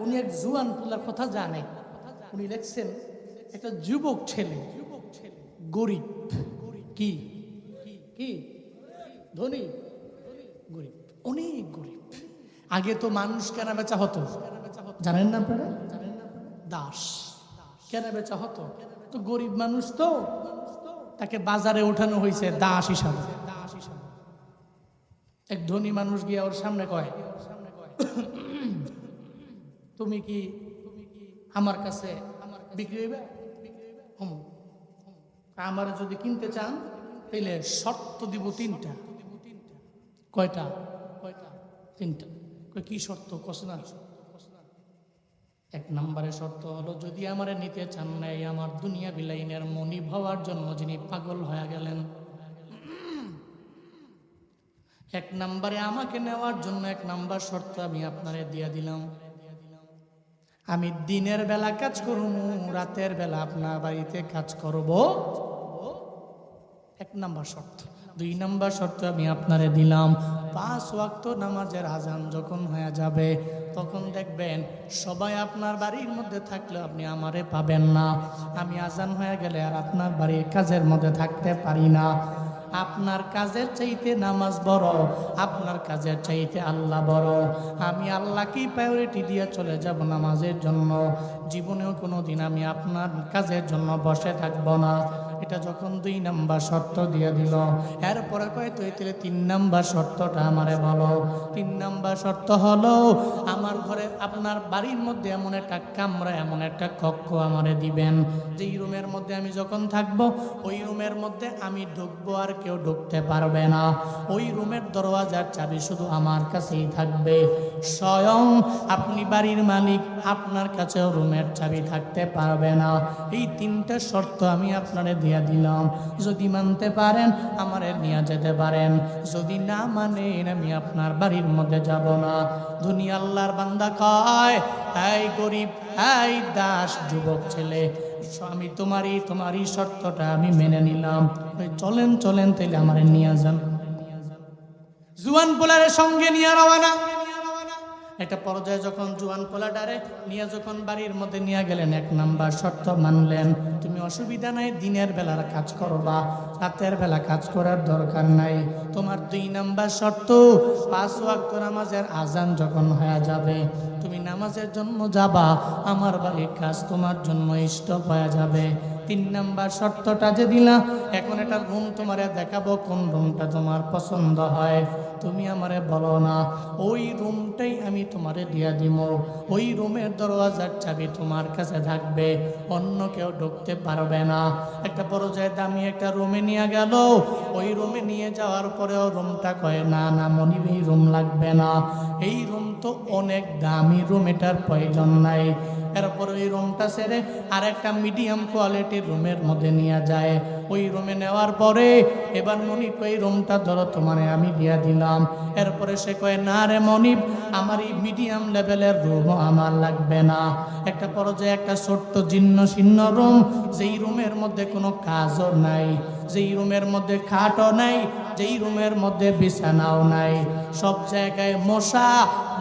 উনি এক জুয়ান পোলার কথা জানে। উনি লিখছেন একটা যুবক ছেলে, গরিব, কি কি ধনী, গরিব, অনেক গরিব। আগে তো মানুষ কেনা বেচা হতো, জানেন না আপনারা? দাস কেনা বেচা হতো। তো গরিব মানুষ তো তাকে বাজারে ওঠানো হয়েছে দাস হিসাবে। এক ধনী মানুষ গিয়ে ওর সামনে কয়, তুমি কি আমার কাছে বিক্রি হইবে? আমার যদি কিনতে চান তাহলে শর্ত দিব 3টা। কয়টা? কয়টা? 3টা। কি শর্ত? কসনা। 1 নম্বরের শর্ত হলো, যদি আমারে নিতে চান নাই, আমার দুনিয়া বিলাইনের মনিব হওয়ার জন্য যিনি পাগল হয়ে গেলেন, 1 নম্বরে আমাকে নেওয়ার জন্য 1 নম্বর শর্ত আমি আপনারে দিয়া দিলাম, আমি দিনের বেলা কাজ করব, রাতের বেলা আপনার বাড়িতে কাজ করব। 1 নম্বর শর্ত। 2 নম্বর শর্ত আমি আপনারে দিলাম, 5 ওয়াক্ত নামাজের আজান যখন হয়ে যাবে তখন দেখবেন সবাই আপনার বাড়ির মধ্যে থাকলে আপনি আমারে পাবেন না। আমি আজান হয়ে গেলে আর আপনার বাড়ির কাজের মধ্যে থাকতে পারি না। আপনার কাজের চাইতে নামাজ বড়, আপনার কাজের চাইতে আল্লাহ বড়। আমি আল্লাহকেই প্রায়োরিটি দিয়ে চলে যাব নামাজের জন্য। জীবনেও কোনো দিন আমি আপনার কাজের জন্য বসে থাকবো না। এটা যখন 2 নম্বর শর্ত দিয়ে দিল, এরপরে কয় তুই তাহলে 3 নম্বর শর্তটা আমারে বলো। 3 নম্বর শর্ত হলো, আমার ঘরে আপনার বাড়ির মধ্যে এমন একটা কামরা, এমন একটা কক্ষ আমারে দিবেন, যেই রুমের মধ্যে আমি যখন থাকবো ওই রুমের মধ্যে আমি ঢুকবো আর কেউ ঢুকতে পারবে না। ওই রুমের দরওয়াজার চাবি শুধু আমার কাছেই থাকবে। স্বয়ং আপনি বাড়ির মালিক, আপনার কাছেও রুমের চাবি থাকতে পারবে না। এই 3টা শর্ত আমি আপনারে দিয়া দিলাম। যদি মানতে পারেন আমারে নিয়ে যেতে পারেন, যদি না মানেন আমি আপনার বাড়ির মধ্যে যাব না। দুনিয়া আল্লাহর বান্দা কয়, এই গরিব, এই দাস, যুবক ছেলে, আমি তোমারই শর্তটা আমি মেনে নিলাম, চলেন চলেন তাইলে আমারে নিয়ে যান। জুয়ান পোলারের সঙ্গে নিয়ে রওনা। একটা পর্যায়ে যখন জুয়ান পোলাটারে নিয়ে যখন বাড়ির মধ্যে নিয়ে গেলেন, 1 নম্বর শর্ত মানলেন, তুমি অসুবিধা নাই, দিনের বেলার কাজ করবা, রাতের বেলা কাজ করার দরকার নাই। তোমার 2 নম্বর শর্ত, 5 ওয়াক্ত নামাজের আজান যখন হয়ে যাবে তুমি নামাজের জন্য যাবা, আমার বাড়ির কাজ তোমার জন্য স্টপ হয়ে যাবে। 3 নম্বর শর্তটা যে দিলা, এখন একটা রুম তোমারে দেখাবো, কোন রুমটা তোমার পছন্দ হয় তুমি আমারে বলো না, ওই রুমটাই আমি তোমারে দিয়া দিব। ওই রুমের দরওয়াজার চাবি তোমার কাছে থাকবে, অন্য কেউ ঢুকতে পারবে না। একটা পর্যায়ে দামি একটা রুমে নিয়ে গেল। ওই রুমে নিয়ে যাওয়ার পরেও রুমটা কয়, না না মনিব, এই রুম লাগবে না, এই রুম তো অনেক দামি রুম, এটার প্রয়োজন নাই। এরপর ওই রুমটা ছেড়ে আর একটা মিডিয়াম কোয়ালিটির রুমের মধ্যে নিয়ে যায়। ওই রুমে নেওয়ার পরে এবার মনিব এই রুমটা ধরো তোমারে আমি দিয়া দিলাম। এরপরে সে কয়, না রে মনিব, আমার এই মিডিয়াম লেভেলের রুমও আমার লাগবে না। একটা পর্যায়ে একটা ছোট্ট জীর্ণ শীর্ণ রুম, যেই রুমের মধ্যে কোনো কাজও নাই, যেই রুমের মধ্যে খাটও নাই, যেই রুমের মধ্যে বিছানাও নাই, সব জায়গায় মশা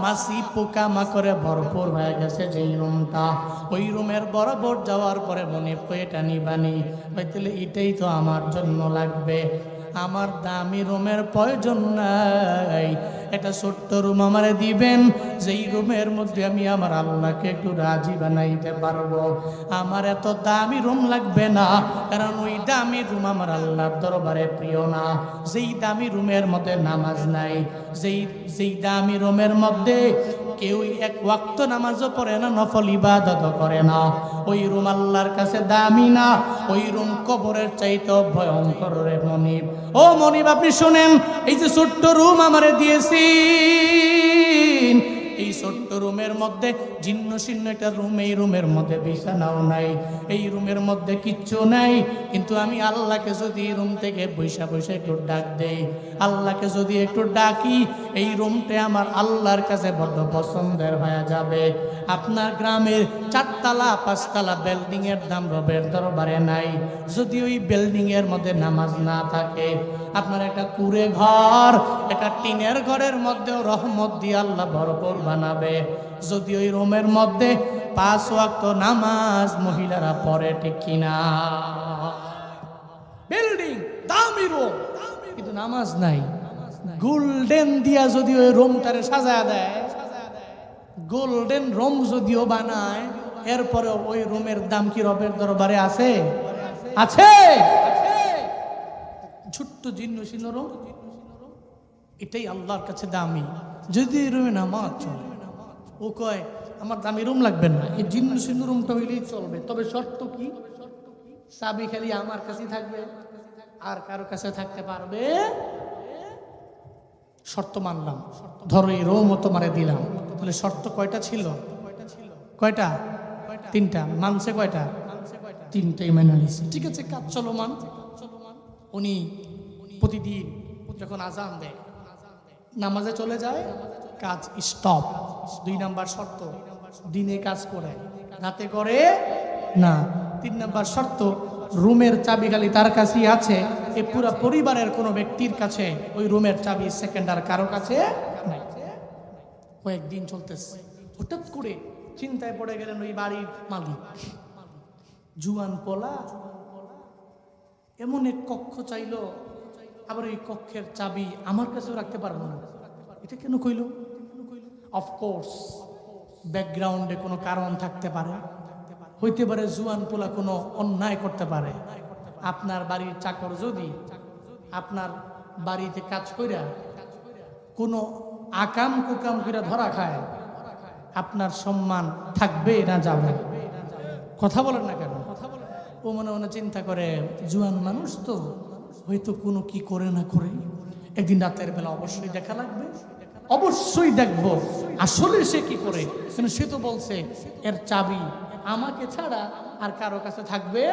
মাছি পোকা মাকড়ে ভরপুর হয়ে গেছে যেই রুমটা। ওই রুমের বরাবর যাওয়ার পরে মনিব কয়, এটা নিবানি? তাহলে এটাই তো আমার জন্য লাগবে। আমার দামি রুমের প্রয়োজন নাই, একটা ছোট্ট রুম আমারে দিবেন, যেই রুমের মধ্যে আমি আমার আল্লাহকে একটু রাজি বানাইতে পারবো। আমার এত দামি রুম লাগবে না, কারণ ওই দামি রুম আমার আল্লাহর দরবারে প্রিয় না। যেই দামি রুমের মধ্যে নামাজ নাই, যেই দামি রুমের মধ্যে কেউ 1 ওয়াক্ত নামাজও পড়ে না, নফল ইবাদতও করে না, ওই রুম আল্লাহর কাছে দামি না। ওই রুম কবরের চাইতেও ভয়ঙ্কর রে মনিব। ও মনিব, আপনি শুনেন, এই যে ছোট্ট রুম আমারে দিয়েছি, এই ছোট্ট রুমের মধ্যে জীর্ণ শীর্ণ একটা রুম, এই রুমের মধ্যে বিছানাও নাই, এই রুমের মধ্যে কিচ্ছু নাই, কিন্তু আমি আল্লাহকে যদি এই রুম থেকে বৈশা বৈশা একটু ডাক দেই, আল্লাহকে যদি একটু ডাকি, এই রুমটা আমার আল্লাহর কাছে বড্ড পছন্দের হয়ে যাবে। আপনার গ্রামের 4 তলা 5 তলা বিল্ডিং এর দাম রবের দরবারে নাই। যদি ওই বিল্ডিং এর মধ্যে নামাজ না থাকে, আপনার একটা কুড়ে ঘর, একটা টিনের ঘরের মধ্যেও রহমত দিয়ে আল্লাহ ভরপুর বানাবে। যদি ওই রুমের মধ্যে 5 ওয়াক্ত নামাজ মহিলারা পড়ে, ঠিক কিনা? বিল্ডিং দামি রুম, কিন্তু নামাজ নাই। গোল্ডেন দিয়া যদি ওই রুমটারে সাজায় দেয়, গোল্ডেন রুম যদিও বানায়, এরপরে ওই রুমের দাম কি রবের দরবারে আছে? আছে। ছোট্ট জীর্ণ শীর্ণ রুম, এটাই আল্লাহর কাছে দামি। যদি রুমে নামাজ চলে, ও কয় আমার দামি রুম লাগবে না, এই জীর্ণ শীর্ণ রুমটা হইলেই চলবে, তবে শর্ত কি? চাবি খালি আমার কাছে থাকবে, আর কারো কাছে থাকতে পারবে। শর্ত মানলাম, ধরো এই রোমও তোমারে দিলাম, তাহলে শর্ত কয়টা ছিল? কয়টা? তিনটা। মানছে কয়টা? তিনটাই মেনে নিছে। ঠিক আছে, কাজ চলমান। উনি প্রতিদিন যখন আজান দেয় নামাজে চলে যায়, কাজ স্টপ। 2 নাম্বার শর্ত, দিনে কাজ করে, রাতে করে না। 3 নাম্বার শর্ত, রুমের চাবি খালি তার কাছেই আছে, এই পুরো পরিবারের কোনো ব্যক্তির কাছে ওই রুমের চাবি সেকেন্ডার কারো কাছে নাই। কয়েকদিন চলতেছে, হঠাৎ করে চিন্তায় পড়ে গেলেন ওই বাড়ির মালিক, জুয়ান পোলা এমন এক কক্ষ চাইলো, আবার এই কক্ষের চাবি আমার কাছেও রাখতে পারবো না। এটা কেন কইল? অফকোর্স ব্যাকগ্রাউন্ডে কোনো কারণ থাকতে পারে, হইতে পারে জুয়ান পোলা কোনো অন্যায় করতে পারে। আপনার বাড়ির চাকর যদি আপনার বাড়িতে কাজ কইরা কোনো আকাম কুকাম কইরা ধরা খায়, আপনার সম্মান থাকবে না যাবে? কথা বলেন না কেন? ও মনে মনে চিন্তা করে, জুয়ান মানুষ তো, হয়তো কোনো কি করে না করে, একদিন রাতের বেলা অবশ্যই দেখা লাগবে, অবশ্যই দেখবো আসলে সে কি করে। কিন্তু সে তো বলছে এর চাবি আমাকে ছাড়া আর কারো কাছে থাকবে।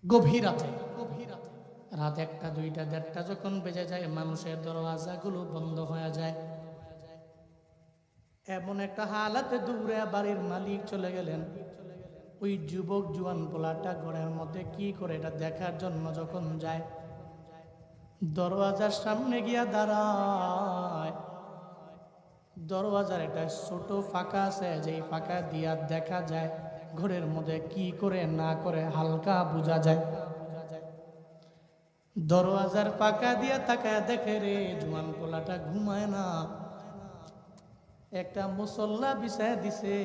গভীর রাতে, রাত 1টা 2টা 1:30 যখন বেজে যায়, মানুষের দরওয়াজাগুলো বন্ধ হয়ে যায়। এমন একটা হালাতে দূরে বাড়ির মালিক চলে গেলেন। ওই যুবক জুয়ান পোলাটা ঘরের মধ্যে কি করে এটা দেখার জন্য যখন যায়, দরওয়াজার সামনে গিয়া দাঁড়ায়। দরওয়াজার একটা ছোট ফাঁকা আছে, যেই ফাঁকা দিয়া দেখা যায় ঘরের মধ্যে কি করে না করে হালকা বোঝা যায়। দরওয়াজার ফাঁকা দিয়া তাকায় দেখে রে, জুয়ান পোলাটা ঘুমায় না, একটা মুসল্লা বিছায় দিছে,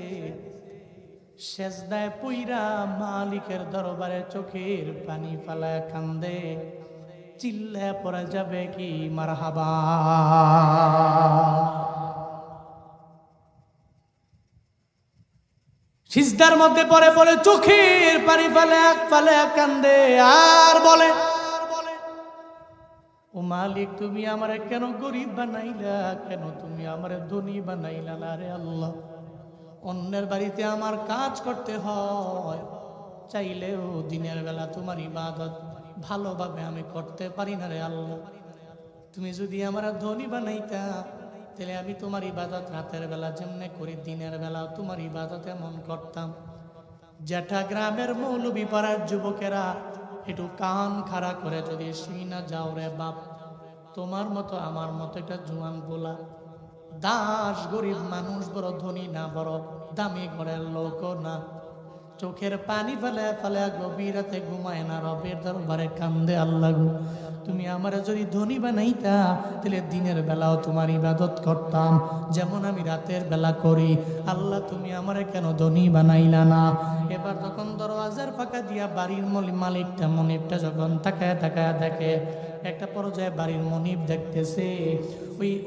সেজদায় পইরা মালিকের দরবারে চোখের পানি ফালায় কান্দে। চিল্লায় পড়া যাবে কি মারহাবা। সিজদার মধ্যে পড়ে পড়ে চোখের পানি ফালে কান্দে, আর বলে, ও মালিক তুমি আমারে কেন গরিব বানাইলা, কেন তুমি আমারে ধনী বানাইলা না রে আল্লাহ। অন্যের বাড়িতে আমার কাজ করতে হয়, চাইলেও দিনের বেলা তোমার ইবাদত ভালোভাবে আমি করতে পারি না রে আল্লাহ। তুমি যদি আমার ধনী বানাইতা, তাহলে আমি তোমার ইবাদত রাতের বেলা যেমনে করি, দিনের বেলা তোমার ইবাদত এমন করতাম। জ্যাঠা গ্রামের মৌলবী পাড়ার যুবকেরা একটু কান খাড়া করে যদি শুই না যাও রে বাপ, তোমার মতো আমার মতো একটা জুয়ান পোলা, দাস গরিব মানুষ, বড় ধনী না, বড় দামি ঘরের লোকও না, চোখের পানি ফেলে ফেলে গভীর রাতে ঘুমায় না, রবের দরবারে কান্দে, আল্লাহ গো তুমি আমারে যদি ধনী বানাইতা, তাহলে দিনের বেলাও তোমার ইবাদত করতাম যেমন আমি রাতের বেলা করি। আল্লাহ তুমি আমারে কেন ধনী বানাইলা না? এবার যখন দরওয়াজার ফাঁকা দিয়া বাড়ির মালিকটা মনিবটা যখন তাকায় তাকায় দেখে, একটা পর্যায়ে বাড়ির মনিব দেখতেছে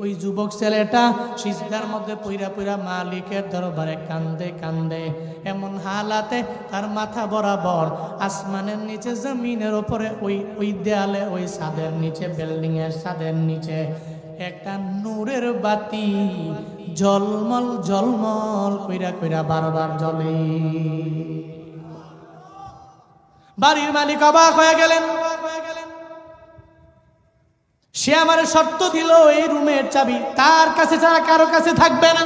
ওই যুবক ছেলেটা সিজদার মধ্যে পইরা পইরা মালিকের দরবারে কান্দে কান্দে। এমন হালাতে তার মাথা বরাবর আসমানের নিচে, জমিনের উপরে, ওই দেয়ালে, ওই ছাদের নিচে, বিল্ডিং এর ছাদের নিচে একটা নূরের বাতি ঝলমল ঝলমল কইরা কইরা বারবার জ্বলে। বাড়ির মালিক অবাক হয়ে গেলেন। সে আমার শর্ত দিল এই রুমের চাবি তার কাছে ছাড়া কারো কাছে থাকবে না।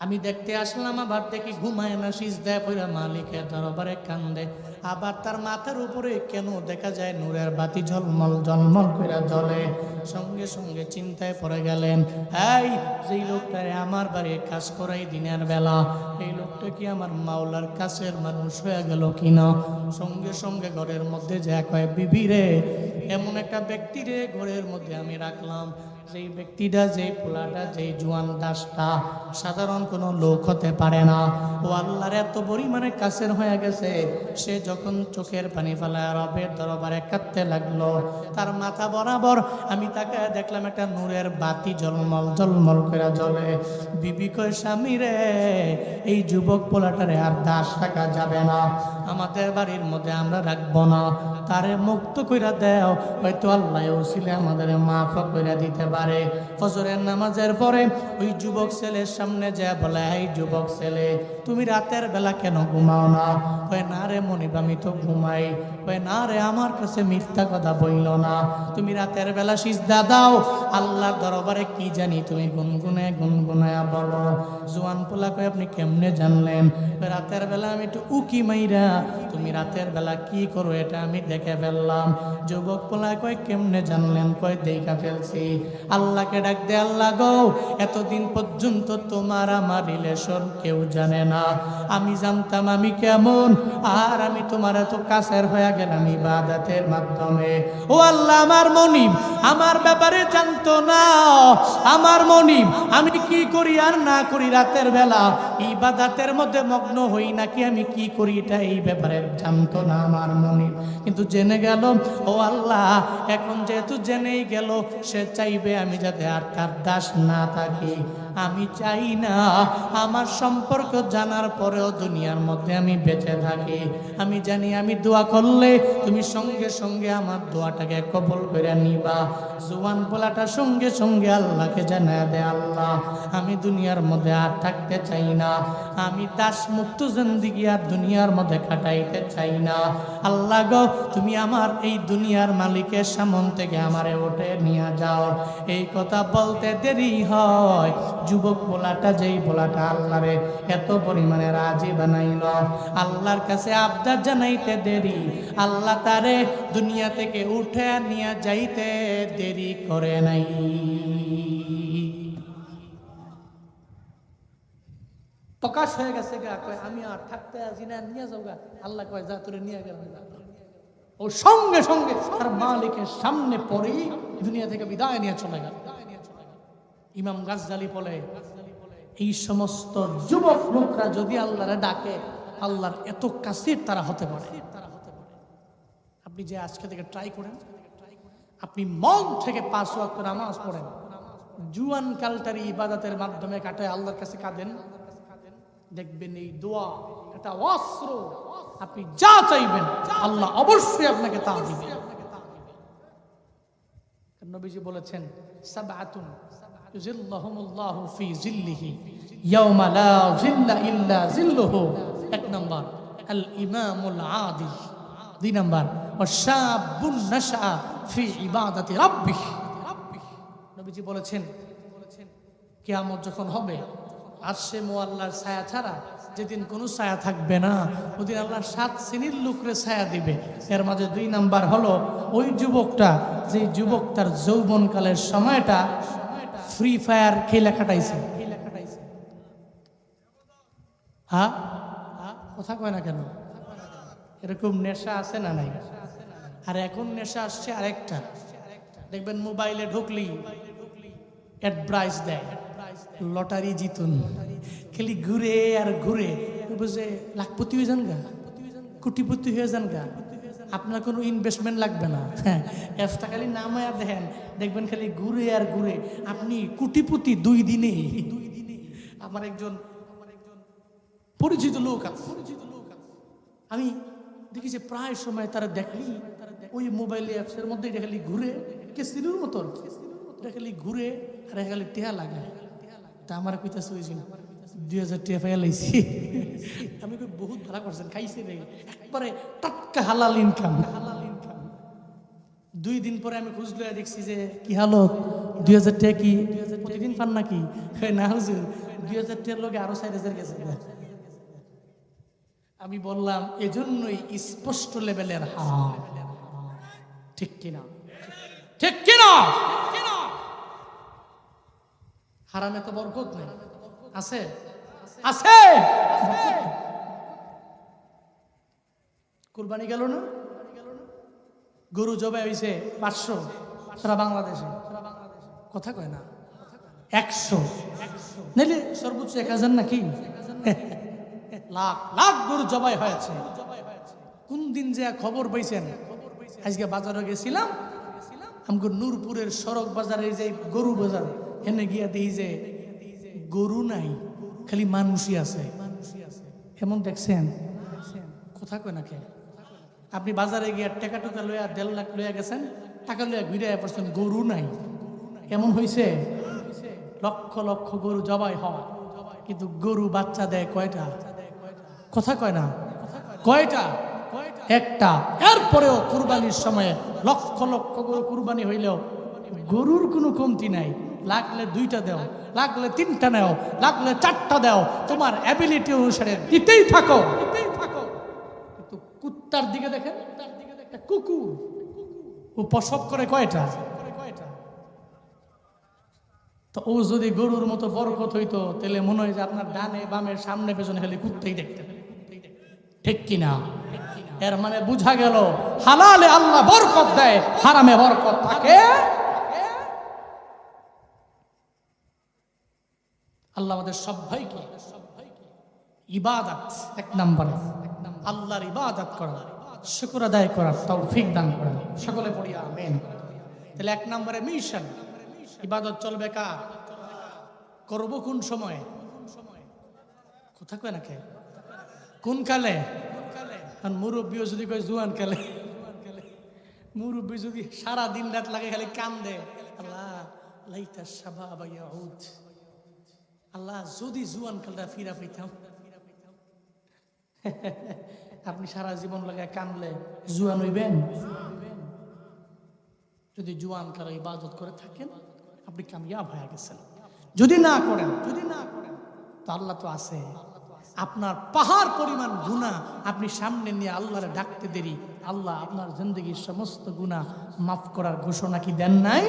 আমি দেখতে আসলাম, আবার দেখি ঘুমায় না, সিজদায় পড়ে মালিকের দরবারে কান্দে। আবার তার মাথার উপরে কেন দেখা যায় নূরের বাতি ঝলমল ঝলমল করে জ্বলে। সঙ্গে সঙ্গে চিন্তায় পড়ে গেলেন, এই যেই লোকটারে আমার বাড়ির কাজ করাই দিনের বেলা, এই লোকটা কি আমার মাওলার কাছের মানুষ হয়ে গেল কিনা? সঙ্গে সঙ্গে ঘরের মধ্যে যা কয়, বিবি রে, এমন একটা ব্যক্তি রে ঘরের মধ্যে আমি রাখলাম, যেই ব্যক্তিটা, যেই পোলাটা, যেই জোয়ান দাসটা সাধারণ কোনো লোক হতে পারে না, ও আল্লাহর এত পরিমাণে কাছের হয়ে গেছে। সে যখন চোখের পানি ফেলায় রবের দরবারে কাঁদতে লাগলো, তার মাথা বরাবর আমি তাকে দেখলাম একটা নূরের বাতি ঝলমল ঝলমল করে জ্বলে। বিবি কয়, স্বামী রে, এই যুবক পোলাটারে আর দাস রাখা যাবে না, আমাদের বাড়ির মধ্যে আমরা রাখবো না, তারে মুক্ত কইরা দেও, হয়তো আল্লাহ ওসিলে আমাদের মাফ কইরা দিতে পারে। ফজরের নামাজের পরে ওই যুবক ছেলের সামনে যায় বলে, এই যুবক ছেলে, তুমি রাতের বেলা কেন ঘুমাও না? কয়, না রে মনিব, আমি তো ঘুমাই। কয়, না রে, আমার কাছে মিথ্যা কথা বইল না, তুমি রাতের বেলা সিজদা দাও, আল্লাহর দরবারে কি জানি তুমি গুনগুনে গুনগুনায়া বলো। জোয়ান পোলা কয়, আপনি কেমনে জানলেন? কয়, রাতের বেলা আমি একটু উকি মাইরা তুমি রাতের বেলা কি করো এটা আমি দেখে ফেললাম। যুবক পোলা কয়, কেমনে জানলেন? কয়, দেখা ফেলছি। আল্লাহকে ডাক দে, আল্লাহ গো, এতদিন পর্যন্ত তোমার আমার রিলেশন কেউ জানে না, আমি জানতাম আমি কেমন, আর আমি তোমার এত কাছের হয়ে গেলাম ইবাদতের মাধ্যমে। ও আল্লাহ, আমার মনিব আমার ব্যাপারে জানতো না, আমার মনিব আমি কি করি আর না করি, রাতের বেলা ইবাদতের মধ্যে মগ্ন হই নাকি আমি কি করি, এটা এই ব্যাপারে জানতো না আমার মনিব, কিন্তু জেনে গেল। ও আল্লাহ, এখন যেহেতু জেনেই গেল, সে চাইবে আমি যাতে আর তার দাস না থাকি। আমি চাই না আমার সম্পর্ক জানার পরেও দুনিয়ার মধ্যে আমি বেঁচে থাকি। আমি জানি আমি দোয়া করলে তুমি সঙ্গে সঙ্গে আমার দোয়াটাকে কবুল করে নিবা। জোয়ান পোলাটা সঙ্গে সঙ্গে আল্লাহকে জানায় দে, আল্লাহ আমি দুনিয়ার মধ্যে আর থাকতে চাই না, আমি দাস মুক্ত জিন্দেগি আর দুনিয়ার মধ্যে কাটাইতে চাই না। আল্লাহ গো, তুমি আমার এই দুনিয়ার মালিকের সামন থেকে আমারে উঠে নিয়ে যাও। এই কথা বলতে দেরি হয়, যুবক পোলাটা, যেই পোলাটা আল্লাহরে এত পরিমাণে রাজি বানাইল, আল্লাহর কাছে আবদার জানাইতে দেরি, আল্লাহ তারে দুনিয়া থেকে উঠে নিয়ে যাইতে দেরি করে নাই। প্রকাশ হয়ে গেছে গা, কয় আমি আর থাকতে আসি না, নিয়ে যাও গা। আল্লাহ কয়, যা তোরে নিয়ে গেল। ও সঙ্গে সঙ্গে তার মালিকের সামনে পড়েই দুনিয়া থেকে বিদায় নিয়ে চলে গেল। ইমাম গাজ্জালি বলে, এই সমস্ত যুবক লোকরা যদি আল্লাহরে ডাকে, আল্লাহর এত কাছে তারা হতে পারে। আপনি যে আজকে থেকে ট্রাই করেন, আপনি মন থেকে 5 ওয়াক্ত নামাজ পড়েন, জুয়ান কালটারি ইবাদতের মাধ্যমে কাটায় আল্লাহর কাছে কাঁদেন, দেখবেন এই দোয়া এটা অস্ত্র, আপনি যা চাইবেন আল্লাহ অবশ্যই আপনাকে তা দিবেন। নবীজি বলেছেন, সাবআতুন ইউজিল্লাহুমুল্লাহু ফি জিল্লিহি ইয়াওমা লা জিল্লা ইল্লা জিল্লুহু। 1 নাম্বার আল ইমামুল আদিল, 2 নাম্বার ওয়াশাবুন নাশআ ফি ইবাদাতি রাব্বিহ। নবীজি বলেছেন, কিয়ামত যখন হবে, আরশে মুআল্লার ছায়া ছাড়া যেদিন কোনো ছায়া থাকবে না, ওদিন আল্লাহ 7 শ্রেণীর লোকরে ছায়া দিবে। এর মাঝে 2 নাম্বার হলো ওই যুবকটা, যে যুবক তার যৌবনকালের সময়টা ফ্রি ফায়ার খেলা কাটাইছে। হ্যাঁ, কথা কয় না কেন? এরকম নেশা আছে না নাই? আর এখন নেশা আসছে আরেকটা, দেখবেন মোবাইলে ঢুকলি অ্যাডভাইস দেয়, লটারি জিতুন, খালি ঘুরে আর ঘুরে, বুঝে লাখপতি হয়ে যান গা, কোটিপতি হয়ে যান গা, আপনার কোনো ইনভেস্টমেন্ট লাগবে না। হ্যাঁ, অ্যাপসটা খালি নামায়া দেখেন, দেখবেন খালি ঘুরে আর ঘুরে আপনি কোটিপতি 2 দিনে। আমার একজন পরিচিত লোক আছে, আমি দেখি যে প্রায় সময় তারা দেখলি ওই মোবাইল অ্যাপসের মধ্যে খালি ঘুরে, কেসিনোর মতো খালি ঘুরে আর খালি টেহা লাগায়। তা আমার কইতাছে, ওই 2000 টাকা পাইয়া লাইছি। আমি কই, বহুত ভালো করছেন, খাইছে রে, একবারে টাটকা হালাল ইনকাম। 2 দিন পরে আমি খুঁজলো, দেখছি যে কি হালত, 2000 টাকা কি প্রতিদিন পান নাকি? না হুজুর, 2000 টাকার লোকে আরো 4000 গেছে। আমি বললাম, এজন্যই স্পষ্ট লেভেলের হারাম। ঠিক কিনা? ঠিক কিনা? হারামে তো বরকত নেই, আছে? আছে। কুরবানি গেল না, গরু জবাই হয়েছে 500 সারা বাংলাদেশে, কথা কয় না, 100 নাইলে সর্বোচ্চ 1000 নাকি, লাখ লাখ গরু জবাই হয়েছে। কোন দিন যে খবর পাইছেন, আজকে বাজারে গেছিলাম, আমগো নূরপুরের সড়ক বাজারে যে গরু বাজার, এনে গিয়া দেখি যে গরু নাই, খালি মানুষই আছে। এমন দেখছেন? কথা কয় না কে? আপনি বাজারে গিয়া টাকা টুকা লইয়া 1.5 লাখ লইয়া গেছেন, টাকা লইয়া ঘুরে পড়ছেন, গরু নাই। এমন হয়েছে? লক্ষ লক্ষ গরু জবাই হওয়া, কিন্তু গরু বাচ্চা দেয় কয়টা? কথা কয় না, কয়টা? একটা। এরপরেও কুরবানির সময়ে লক্ষ লক্ষ গরু কুরবানি হইলেও গরুর কোনো কমতি নাই। লাগলে 2টা দেও, লাগলে 3টা নেও, লাগলে 4টা দেও, তোমার অ্যাবিলিটি অনুসারে দিতেই থাকো। কিন্তু কুত্তার দিকে দেখেন, কুকুর ও প্রসব করে কয়টা? তো ও যদি গরুর মতো বরকত হইতো, তাহলে মনে হয় যে আপনার ডানে বামে সামনে পেছনে খালি কুত্তাই দেখতে, ঠিক কিনা? এর মানে বুঝা গেল হালালে আল্লাহ বরকত দেয়, হারামে বরকত থাকে। আল্লাহ আমাদের সবাইকে ইবাদত, 1 নম্বরে আল্লাহর ইবাদত করা, শুকর আদায় করার তৌফিক দান করেন। সকলে পড়ি আমিন। তাহলে 1 নম্বরে মিশন, ইবাদত চলবে কার? করব কোন সময়? কথা কয় না কে? কোন কালে? মুরব্বীও যদি কয় জুয়ান কালে, মুরব্বী যদি সারা দিন রাত লাগে খালি কান্দে, আল্লাহ লাইতা শাবাব ইয়াউদ, আল্লাহ যদি জুয়ান কালটা ফিরা পাইতাম। আপনি সারা জীবন লাগে কান্দলে জুয়ান হইবেন? যদি জুয়ান কালে ইবাদত করে থাকেন, আপনি কামিয়াব হয়ে গেছেন। যদি না করেন তো আল্লাহ তো আছে। আপনার পাহাড় পরিমাণ গুনাহ আপনি সামনে নিয়ে আল্লাহরে ডাকতে দেরি, আল্লাহ আপনার জিন্দেগির সমস্ত গুনাহ মাফ করার ঘোষণা কি দেন নাই?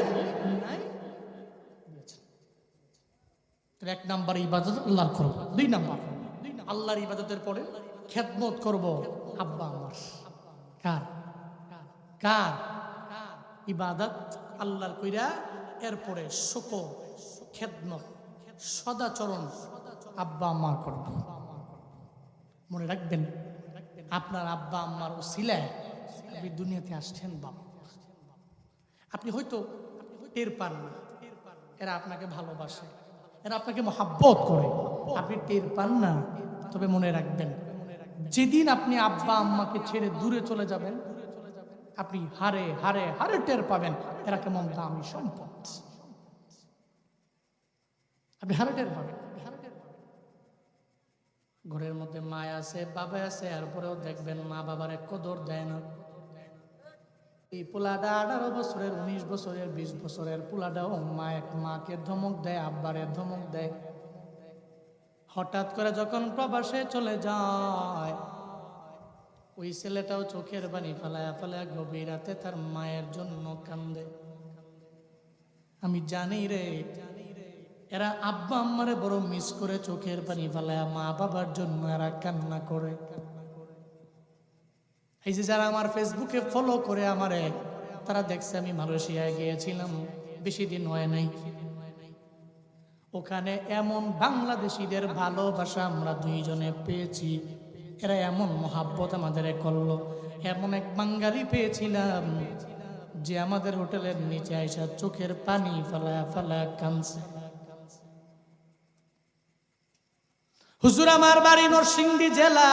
1 নম্বর ইবাদত আল্লাহর করব। 2 নম্বর আল্লাহর ইবাদতের পরে খেদমত করব আব্বা আমার। কার? কার ইবাদত? আল্লাহর কইরা এরপরে শুকর, খেদমত, সদাচরণ আব্বা আম্মার করব। মনে রাখবেন, আপনার আব্বা আম্মার ওসিলায় আপনি দুনিয়াতে আসছেন। বাবা, আপনি হয়তো টের পান না, এরা আপনাকে ভালোবাসে, এরা আপনাকে মহাব্বত করে, আপনি টের পান না। তবে মনে রাখবেন, যেদিন আপনি আব্বা আম্মাকে ছেড়ে দূরে চলে যাবেন, আপনি হারে হারে হারে টের পাবেন এরা কেমন দামি সম্পদ। আপনি হারে টের পাবেন। ঘরের মধ্যে মা আছে, বাবা আছে, এরপরেও দেখবেন মা বাবার কদর দেয় না। এই পোলাটা 18 বছরের, 19 বছরের, 20 বছরের পোলাটাও মাকে ধমক দেয়, আব্বারে ধমক দেয়। হঠাৎ করে যখন প্রবাসে চলে যায়, ওই ছেলেটাও চোখের পানি ফেলায় ফেলায় গভীর রাতে তার মায়ের জন্য কান্দে। আমি জানি রে, এরা আব্বা আম্মারে বড় মিস করে চোখের পানি ফেলায় মা বাবার জন্য এরা কান্না করে। এই যে যারা আমার ফেসবুকে ফলো করে আমারে, তারা দেখছে আমি মালয়েশিয়ায় গিয়েছিলাম, বেশি দিন হয় নাই। ওখানে এমন বাংলাদেশিদের ভালোবাসা আমরা 2 জনে পেয়েছি, এরা এমন মহাব্বত আমাদের করলো। এমন এক বাঙালি পেয়েছিলাম যে আমাদের হোটেলের নিচে আইসা চোখের পানি ফেলায়া ফেলায়া কাঁদছে। হুজুর, আমার বাড়ি নরসিংদী জেলা,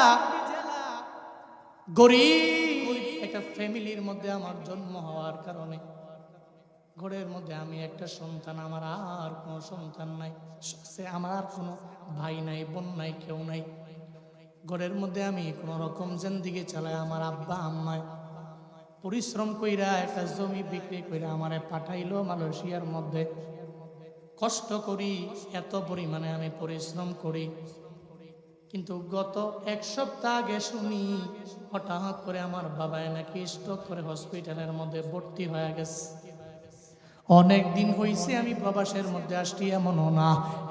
গরিব একটা ফ্যামিলির মধ্যে আমার জন্ম হওয়ার কারণে ঘরের মধ্যে আমি একটা সন্তান, আমার আর কোনো সন্তান নাই, আমার আর কোনো ভাই নাই, বোন নাই, কেউ নাই। ঘরের মধ্যে আমি কোনো রকম জিন্দেগি চালাই। আমার আব্বা আম্মায় পরিশ্রম কইরা একটা জমি বিক্রি কইরা আমারে পাঠাইলো মালয়েশিয়ার মধ্যে। কষ্ট করি, এত পরিমাণে আমি পরিশ্রম করি, কিন্তু গত 1 সপ্তাহ আগে শুনি হঠাৎ করে আমার বাবা নাকি স্ট্রোক করে হসপিটালের মধ্যে ভর্তি হয়ে গেছে। অনেক দিন হইছে আমি প্রবাসের মধ্যে আসছি, এমনও না।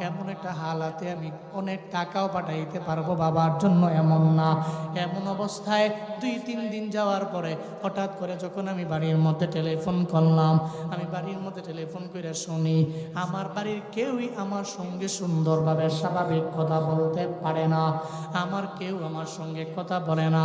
এমন একটা হালাতে আমি অনেক টাকাও পাঠাইতে পারবো বাবার জন্য, এমন না। এমন অবস্থায় 2-3 দিন যাওয়ার পরে হঠাৎ করে যখন আমি বাড়ির মধ্যে টেলিফোন করলাম, আমি বাড়ির মধ্যে টেলিফোন করে শুনি আমার বাড়ির কেউই আমার সঙ্গে সুন্দরভাবে স্বাভাবিক কথা বলতে পারে না, আমার কেউ আমার সঙ্গে কথা বলে না।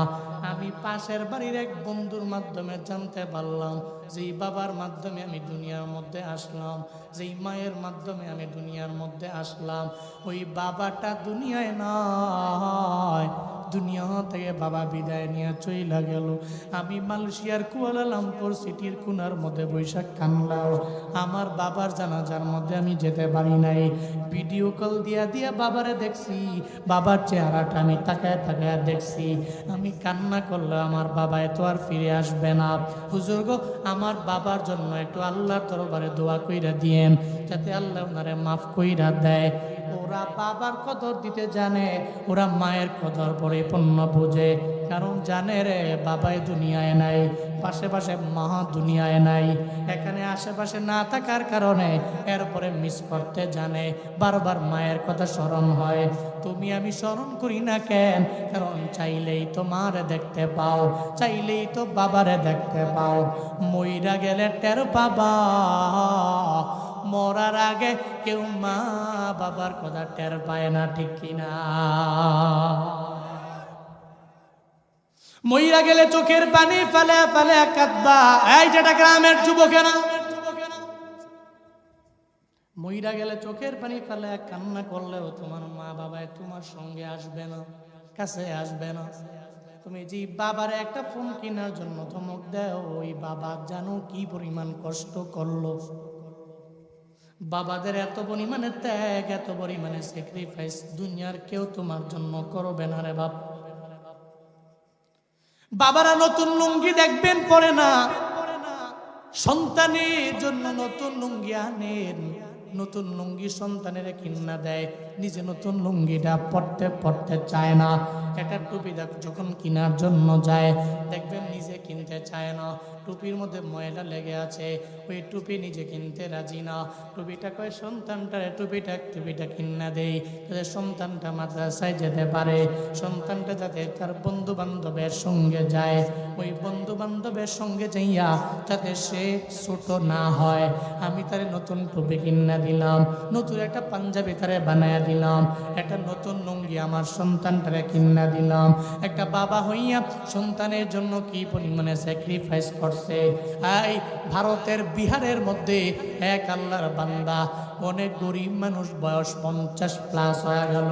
আমি পাশের বাড়ির এক বন্ধুর মাধ্যমে জানতে পারলাম, যেই বাবার মাধ্যমে আমি দুনিয়ার মধ্যে আসলাম, যেই মায়ের মাধ্যমে আমি দুনিয়ার মধ্যে আসলাম, ওই বাবাটা দুনিয়ায় নয়, দুনিয়া থেকে বাবা বিদায় নিয়ে চইলা গেল। আমি মালয়েশিয়ার কুয়ালালামপুর সিটির কোনার মধ্যে বৈশাখ কানলাও, আমার বাবার জানাজার মধ্যে আমি যেতে পারি নাই। ভিডিও কল দিয়া দিয়া বাবারে দেখছি, বাবার চেহারাটা আমি তাকায় তাকায় দেখছি। আমি কান্না করলে আমার বাবা এত আর ফিরে আসবে না। হুজুর গো, আমার বাবার জন্য একটু আল্লাহর দরবারে দোয়া কইরা দিয়েন, যাতে আল্লাহ ওনারে মাফ কইরা দেয়। ওরা বাবার কদর দিতে জানে, ওরা মায়ের কদর পরিপূর্ণ বোঝে। কারণ জানে রে, বাবাই দুনিয়ায় নাই, পাশে পাশে মা দুনিয়ায় নাই। এখানে আশেপাশে না থাকার কারণে এরপরে মিস করতে জানে, বারবার মায়ের কথা স্মরণ হয়। তুমি আমি স্মরণ করি না কেন? কারণ চাইলেই তো মারে দেখতে পাও, চাইলেই তো বাবারে দেখতে পাও। মইরা গেলে টের বাবা, মরার আগে কেউ মা বাবার কথা টের পায় না, ঠিক কিনা? মইরা গেলে চোখের পানি ফেলে ফেলে কাঁদবা, এই যেটা গ্রামের যুবকেরা। মইরা গেলে চোখের পানি ফেলে কান্না করলেও তোমার মা বাবায় তোমার সঙ্গে আসবে না, কাছে আসবে না। তুমি যে বাবার একটা ফোন কেনার জন্য ধমক দেও, ওই বাবা জানো কি পরিমাণ কষ্ট করলো। বাবাদের এত পরিমাণে ত্যাগ, এত পরিমাণে স্যাক্রিফাইস দুনিয়ার কেউ তোমার জন্য করবে না রে বাপ। বাবারা নতুন লুঙ্গি দেখবেন পরে না, সন্তানের জন্য নতুন লুঙ্গি আনেন, নতুন লুঙ্গি সন্তানের কিনা দেয়, নিজে নতুন লুঙ্গিটা পরতে পরতে চায় না। একটা টুপি যখন কেনার জন্য যায়, দেখবেন নিজে কিনতে চায় না, টুপির মধ্যে ময়লা লেগে আছে, ওই টুপি নিজে কিনতে রাজি না। টুপিটা কয় সন্তানটারে টুপিটা কিনা দেই, যাতে সন্তানটা মাদ্রাসায় যেতে পারে, সন্তানটা যাতে তার বন্ধু বান্ধবের সঙ্গে যায়, ওই বন্ধু বান্ধবের সঙ্গে যাইয়া যাতে সে ছোট না হয়। আমি তারে নতুন টুপি কিনা দিলাম, নতুন একটা পাঞ্জাবি তারে বানায়া দিলাম, একটা নতুন লুঙ্গি আমার সন্তানটারে কিনা দিলাম। একটা বাবা হইয়া সন্তানের জন্য কি পরিমাণে স্যাক্রিফাইস করছে। এই ভারতের বিহারের মধ্যে এক আল্লাহর বান্দা, অনেক গরিব মানুষ, বয়স 50+ হয়ে গেল,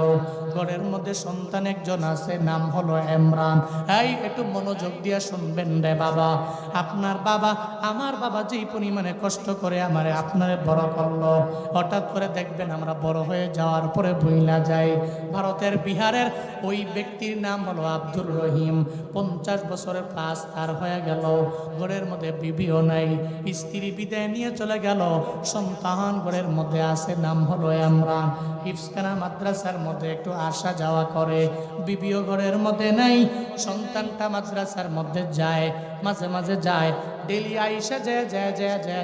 ঘরের মধ্যে সন্তান একজন আছে, নাম হলো ইমরান। এই একটু মনোযোগ দিয়া শুনবেন রে বাবা, আপনার বাবা আমার বাবা যেই পরিমাণে কষ্ট করে আমারে আপনারে বড় করলো, হঠাৎ করে দেখবেন আমরা বড় হয়ে যাওয়ার পরে ভুইলা যাই। ভারতের বিহারের ওই ব্যক্তির নাম হলো আব্দুর রহিম। 50 বছরের প্লাস তার হয়ে গেল, ঘরের মধ্যে বিবিও নাই, স্ত্রী বিদায় নিয়ে চলে গেল, সন্তান ঘরের মধ্যে আছে, নাম হলো ইমরান। হিফজখানা মাদ্রাসার মধ্যে একটু আসা যাওয়া করে, বিবিও ঘরের মধ্যে নাই, সন্তানটা মাদ্রাসার মধ্যে যায়, মাঝে মাঝে যায়, ডেলি আইসা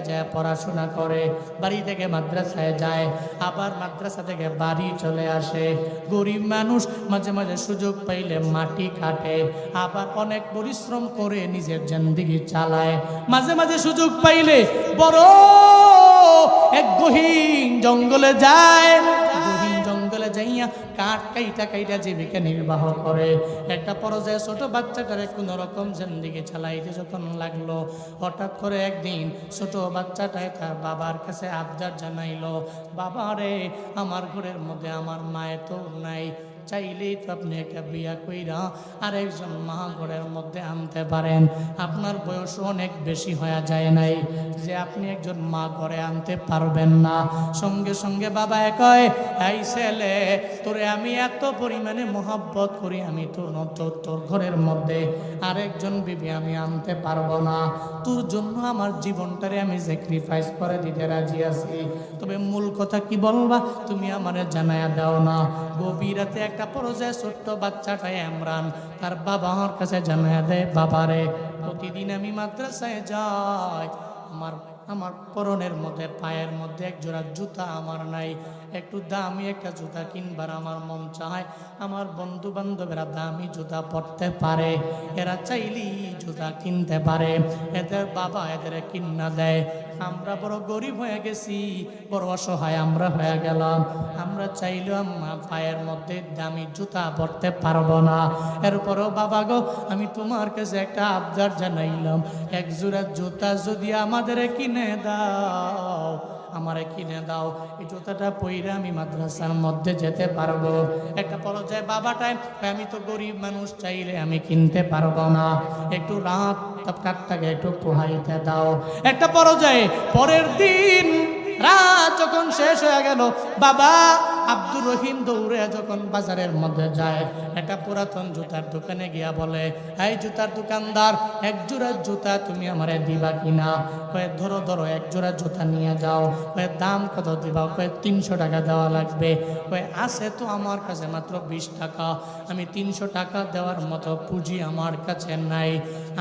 যায় পড়াশোনা করে, বাড়ি থেকে মাদ্রাসায় যায়, আবার মাদ্রাসা থেকে বাড়ি চলে আসে। গরিব মানুষ মাঝে মাঝে সুযোগ পাইলে মাটি কাটে, আবার অনেক পরিশ্রম করে নিজের জিন্দেগি চালায়। মাঝে মাঝে সুযোগ পাইলে বড় এক গহীন জঙ্গলে যায়, গহীন জঙ্গলে যাইয়া কাঠ কাইটা জীবিকা নির্বাহ করে। একটা পর্যায়ে ছোট বাচ্চাটারে কোনো রকম জিন্দেগি চালাইতে যখন লাগলো, হঠাৎ করে একদিন ছোট বাচ্চাটাই তার বাবার কাছে আবদার জানাইলো, বাবা রে, আমার ঘরের মধ্যে আমার মায়ের তো নাই, চাইলেই তো আপনি একটা বিয়া কইরা আর একজন মা ঘরের মধ্যে আনতে পারেন, আপনার বয়স অনেক বেশি হয়ে যায় নাই যে আপনি একজন মা ঘরে আনতে পারবেন না। সঙ্গে সঙ্গে বাবা কয়, এই ছেলে, তোরে আমি এত পরিমাণে মোহাব্বত করি, আমি তোর ঘরের মধ্যে আরেকজন বিবি আমি আনতে পারবো না, তোর জন্য আমার জীবনটারে আমি স্যাক্রিফাইস করে দিতে রাজি আছি, তবে মূল কথা কি বলবা তুমি আমারে জানায়া দাও না। গভীর রাতে একটা পর্যায়ে ছোট্ট বাচ্চাটা ইমরান তার বাবার কাছে জানায়া দেয়, বাবারে, প্রতিদিন আমি মাদ্রাসায় যাই, আমার পরনের মধ্যে পায়ের মধ্যে এক জোড়া জুতা আমার নাই, একটু দামি একটা জুতা কিনবার আমার মন চায়। আমার বন্ধু বান্ধবেরা দামি জুতা পরতে পারে, এরা চাইলেই জুতা কিনতে পারে, এদের বাবা এদের কিনা দেয়। আমরা বড় গরিব হয়ে গেছি, বড় অসহায় আমরা হয়ে গেলাম, আমরা চাইলেও আমার পায়ের মধ্যে দামি জুতা পরতে পারবো না। এরপরও বাবা গো, আমি তোমার কাছে একটা আবদার জানাইলাম, এক জোড়া জুতা যদি আমাদের কিনে দাও, আমারে কিনে দাও, এই জুতাটা পইরা আমি মাদ্রাসার মধ্যে যেতে পারবো। একটা পর্যায়ে বাবাটাই, আমি তো গরিব মানুষ, চাইলে আমি কিনতে পারবো না, একটু রাত কাঠটাকে একটু পোহাইতে দাও। একটা পর্যায়ে পরের দিন রাত যখন শেষ হয়ে গেল, বাবা আব্দুর রহিম দৌড়ে যখন বাজারের মধ্যে যায়, একটা পুরাতন জুতার দোকানে গিয়া বলে, এই জুতার দোকানদার, এক জোড়া জুতা তুমি আমারে দিবা কিনা? কয়ে ধরো ধরো, এক জোড়া জুতা নিয়ে যাও। কয়ে দাম কত দিবা? কয়ে 300 টাকা দেওয়া লাগবে। কয়ে আছে তো আমার কাছে মাত্র 20 টাকা, আমি 300 টাকা দেওয়ার মতো পুঁজি আমার কাছে নাই,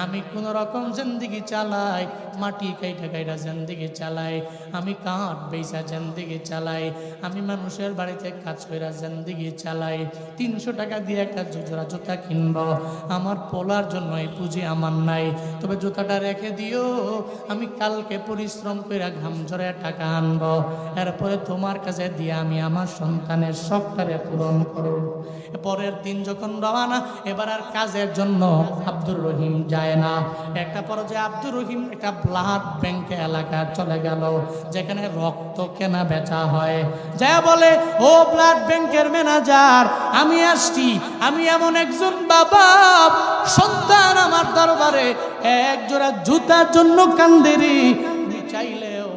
আমি কোন রকম জিন্দিগি চালাই, মাটি কাইটা কাইটা জিন্দিগি চালাই, আমি কাঠ বেচা জিন্দিগি চালাই, আমি মানুষের বাড়িতে কাজ কইরা জিন্দিগি চালাই, 300 টাকা দিয়ে একটা জোড়া জুতা কিনবো, আমার পোলার জন্য এই পুঁজি আমার নাই, তবে জুতাটা রেখে দিও, আমি কালকে পরিশ্রম কইরা ঘাম ঝরে টাকা আনবো, এরপরে তোমার কাছে দিয়ে আমি আমার সন্তানের শখটারে পূরণ করব। পরের দিন যখন রওনা, এবার আর কাজের জন্য আব্দুর রহিম যায় না। একটা পর্যায়ে আব্দুর রহিম একটা ব্লাড ব্যাংকে এলাকা চলে গেল, যেখানে রক্ত কেনা বেচা হয়। যা বলে, ও ব্লাড ব্যাংকের ম্যানেজার, আমি আসছি, আমি এমন একজন বাবা, সন্তান আমার দরবারে এক জোড়া জুতার জন্য কান্দেরি, আমি চাইলেও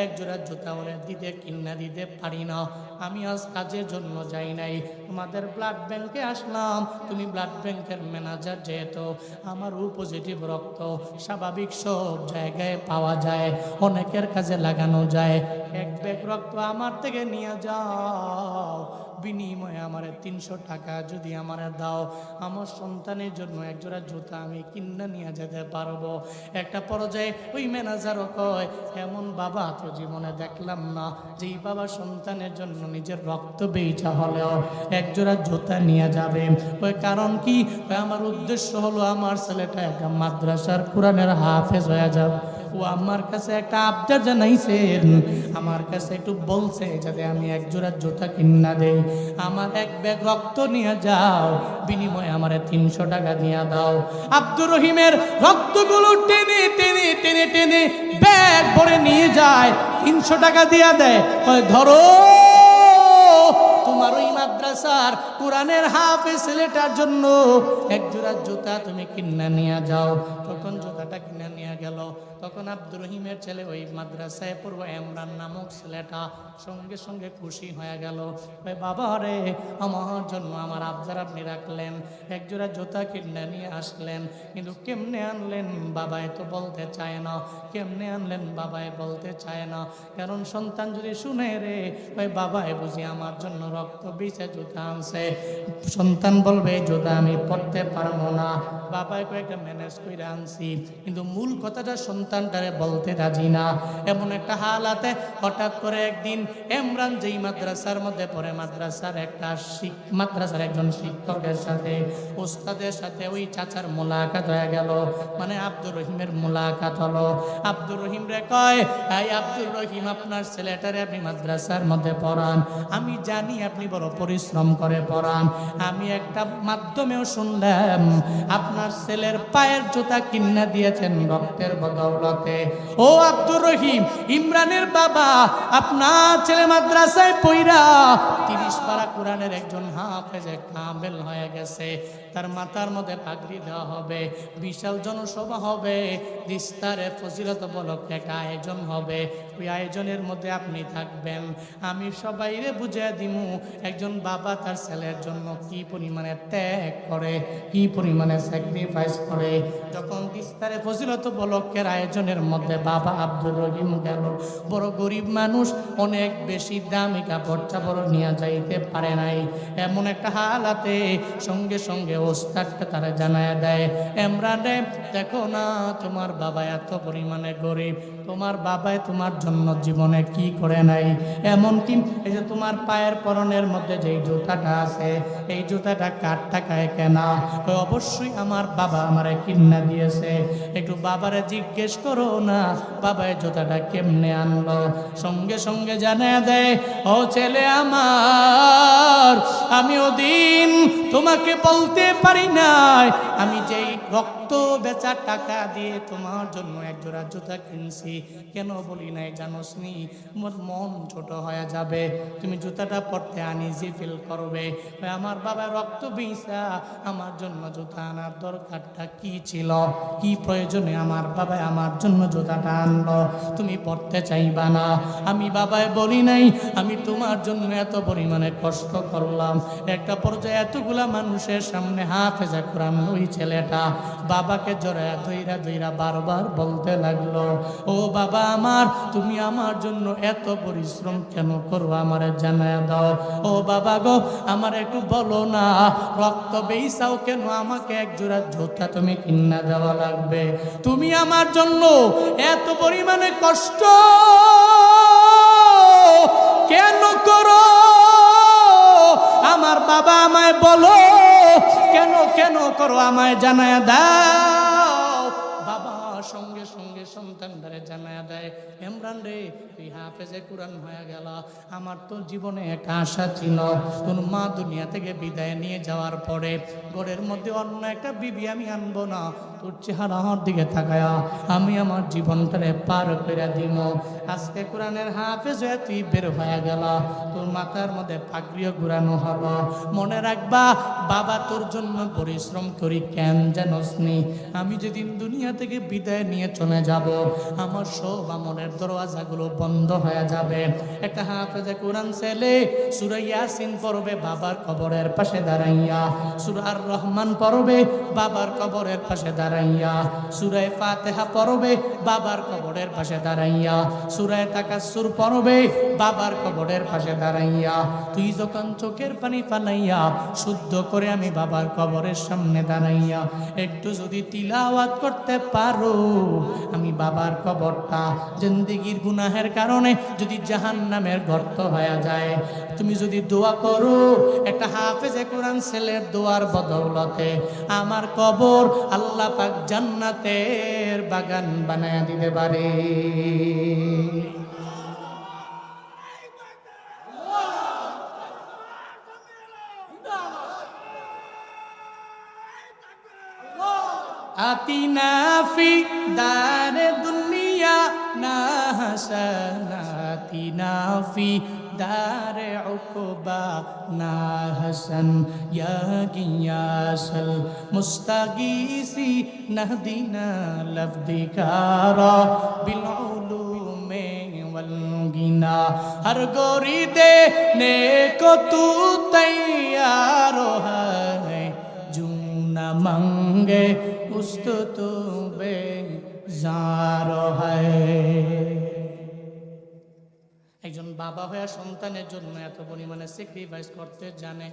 এক জোড়া জুতা ওরে দিতে কিনা দিতে পারি না, আমি আজ কাজের জন্য যাই নাই, তোমাদের ব্লাড ব্যাংকে আসলাম, তুমি ব্লাড ব্যাংকের ম্যানেজার যেহেতু, আমার ও পজিটিভ রক্ত স্বাভাবিক সব জায়গায় পাওয়া যায়, অনেকের কাজে লাগানো যায়, এক ব্যাগ রক্ত আমার থেকে নিয়ে যাও, বিনিময়ে আমার 300 টাকা যদি আমার দাও, আমার সন্তানের জন্য এক জোড়া জুতা আমি কিনে নিয়ে যেতে পারবো। একটা পর্যায়ে ওই ম্যানেজারও কয়, এমন বাবা তো জীবনে দেখলাম না, যেই বাবা সন্তানের জন্য নিজের রক্ত বেচা হলেও এক জোড়া জুতা নিয়ে যাবে। ওই কারণ কি? আমার উদ্দেশ্য হলো আমার ছেলেটা একটা মাদ্রাসার কোরআনের হাফেজ হয়ে যাবে। ও আমার কাছে একটা আবদার জানাইছেন, আমার কাছে একটু বলছে যাতে আমি এক জোড়া জুতা কিনা দেই, আমার এক ব্যাগ রক্ত নিয়ে যাও, বিনিময়ে আমার 300 টাকা নিয়ে দাও। আব্দুর রহিমের রক্তগুলো টেনে টেনে টেনে টেনে ব্যাগ ভরে নিয়ে যায়, 300 টাকা দিয়ে দেয়, ধরো তোমার ওই মাদ্রাসার কোরআনের হাফেজ ছেলেটার জন্য এক জোড়া জুতা তুমি কিনা নিয়ে যাও। তখন জুতাটা কিনা নিয়ে গেল, তখন আব্দুর রহিমের ছেলে ওই মাদ্রাসায় পড়ব এমরান নামক ছেলেটা সঙ্গে সঙ্গে খুশি হয়ে গেল, ওই বাবা রে, আমার জন্য আমার আবদার আপনি রাখলেন, এক জোড়া জুতা কিনা নিয়ে আসলেন, কিন্তু কেমনে আনলেন বাবাই তো বলতে চায় না, কেমনে আনলেন বাবাই বলতে চায় না, কারণ সন্তান যদি শুনে রে, ওই বাবাই বুঝি আমার জন্য রক্ত বেচে জুতা আনছে, সন্তান বলবে জুতা আমি পড়তে পারবো না, বাবাই কয়েকটা ম্যানেজ করে আনছি, কিন্তু মূল কথাটা সন্তানটারে বলতে রাজি না। এমন একটা হালাতে হঠাৎ করে একদিন এমরান যেই মাদ্রাসার মধ্যে পড়ে, মাদ্রাসার একজন শিক্ষকের সাথে, ওস্তাদের সাথে ওই চাচার মোলাকাত হয়ে গেল, মানে আব্দুর রহিমের মোলাকাত হলো। আব্দুর রহিম রে কয়, এই আব্দুর রহিম, আপনার ছেলেটারে আপনি মাদ্রাসার মধ্যে পড়ান, আমি জানি আপনি বড় পরিশ্রম করে পড়ান, আমি একটা মাধ্যমেও শুনলাম আপনার ছেলের পায়ের জুতা কিনা দিয়েছেন রক্তের বদৌলতে। ও আব্দুর রহিম, ইমরানের বাবা, আপনার ছেলে মাদ্রাসায় পইরা 30 পারা কোরআনের একজন হাফেজে কামেল হয়ে গেছে, তার মাথার মধ্যে পাগড়ি দেওয়া হবে, বিশাল জনসভা হবে, দিস্তারে ফজিলত উপলক্ষে একটা আয়োজন হবে, ওই আয়োজনের মধ্যে আপনি থাকবেন, আমি সবাইরে বুঝিয়ে দিমু একজন বাবা তার ছেলের জন্য কি পরিমাণে ত্যাগ করে, কি পরিমাণে স্যাক্রিফাইস করে। যখন দিস্তারে ফজিলত উপলক্ষের আয়োজনের মধ্যে বাবা আব্দুর রহিম গেল, বড় গরিব মানুষ, অনেক বেশি দামি কাপড় চাপড় নিয়ে যাইতে পারে নাই, এমন একটা হালাতে সঙ্গে সঙ্গে ওস্তাদটা তারা জানায় দেয়, এমরান রে, দেখো না তোমার বাবা এত পরিমাণে গরিব, তোমার বাবাই তোমার জন্য জীবনে কি করে নাই? এমনকি এই যে তোমার পায়ের পরনের মধ্যে যেই জুতাটা আছে, এই জুতাটা কার টাকায় কেনা? অবশ্যই আমার বাবা আমারে কিনা দিয়েছে। একটু বাবারে জিজ্ঞেস করো না, বাবা এই জুতাটা কেমনে আনলো? সঙ্গে সঙ্গে জানিয়ে দেয়, ও ছেলে আমার, আমি ওদিন তোমাকে বলতে পারি নাই আমি যেই রক্ত বেচা টাকা দিয়ে তোমার জন্য এক জোড়া জুতা কিনছি, কেন বলি নাই জানোস নি? মোর মন ছোট হয়ে যাবে, তুমি জুতাটা পরতে আনইজি ফিল করবে। আমার বাবা রক্ত বেচা আমার জন্য জুতা আনার দরকারটা কি ছিল? কি প্রয়োজনে আমার বাবা আমার জন্য জুতাটা আনলো? তুমি পড়তে চাইবা না? আমি বাবায় বলি নাই আমি তোমার জন্য এত পরিমাণে কষ্ট করলাম। একটা পর্যায়ে এতগুলা মানুষের সামনে হাফেজা কোরআন ওই ছেলেটা বাবাকে জড়ায়া ধইরা ধইরা বারবার বলতে লাগলো, ও বাবা আমার, তুমি আমার জন্য এত পরিশ্রম কেন করো? আমারে জানায়া দাও। ও বাবা গো, আমার একটু বলো না, রক্ত বেইসাও কেন আমাকে এক জোড়া জুতা তুমি কিনা দেওয়া লাগবে? তুমি আমার জন্য এত পরিমাণে কষ্ট কেন করো? আমার বাবা আমায় বলো, কেন কেন করো, আমায় জানায়া দাও। বাবা সঙ্গে সঙ্গে সন্তানটারে জানায়া দেয়, ইমরান রে, তুই হাফেজে কোরআন হয়ে গেল। আমার তো জীবনে একটা আশা ছিল, তোর মা দুনিয়া থেকে বিদায় নিয়ে যাওয়ার পরে ঘরের মধ্যে অন্য একটা বিবি আমি আনবো না, তোর চেহারার দিকে তাকায়া আমি আমার জীবনটারে পার করে দিব। আজকে কোরআনের হাফেজ হয়ে তুই বের হয়ে গেল, তোর মাথার মধ্যে পাগড়িও ঘুরানো হলো। মনে রাখবা, বাবা তোর জন্য পরিশ্রম করি কেন জানোস নি? আমি যেদিন দুনিয়া থেকে বিদায় নিয়ে চলে যাব, আমার সব আমলের দরওয়াজাগুলো বন্ধ হয়ে যাবে। একটা হাফেজে কোরআন ছেলে সূরা ইয়াসিন পড়বে বাবার কবরের পাশে দাঁড়াইয়া, সূরা আর রহমান পড়বে বাবার কবরের পাশে দাঁড়াইয়া, সূরা ফাতিহা পড়বে বাবার কবরের পাশে দাঁড়াইয়া, সূরা তাকাসসুর পড়বে বাবার কবরের পাশে দাঁড়াইয়া। তুই যখন চোখের পানি ফালাইয়া শুদ্ধ করে আমি বাবার কবরের সামনে দাঁড়াইয়া একটু যদি তিলাওয়াত করতে পারো, আমি বাবার কবরটা জিন্দেগির গুনাহের কারণে যদি জাহান্নামের গর্ত হয়ে যায়, তুমি যদি দোয়া করো একটা হাফেজে কোরআন ছেলের দোয়ার বদৌলতে আমার কবর আল্লাহ পাক জান্নাতের বাগান বানায় দিতে পারে। আতিনা ফি দারে দুনিয়া না হাসানাতিনা ফি দারে উকবা না হাসান ইয়া গিয়াসাল মুস্তাগীসি নাহদিনা লফদিকারা বিল উলুমে ওয়াল গিনা হর গোরি দেনে কো তু তৈয়ার है जू न मंगे उस्तो तो बेजार है। একজন বাবা হয়ে সন্তানের জন্য এত পরিমাণে স্যাক্রিফাইস করতে জানে।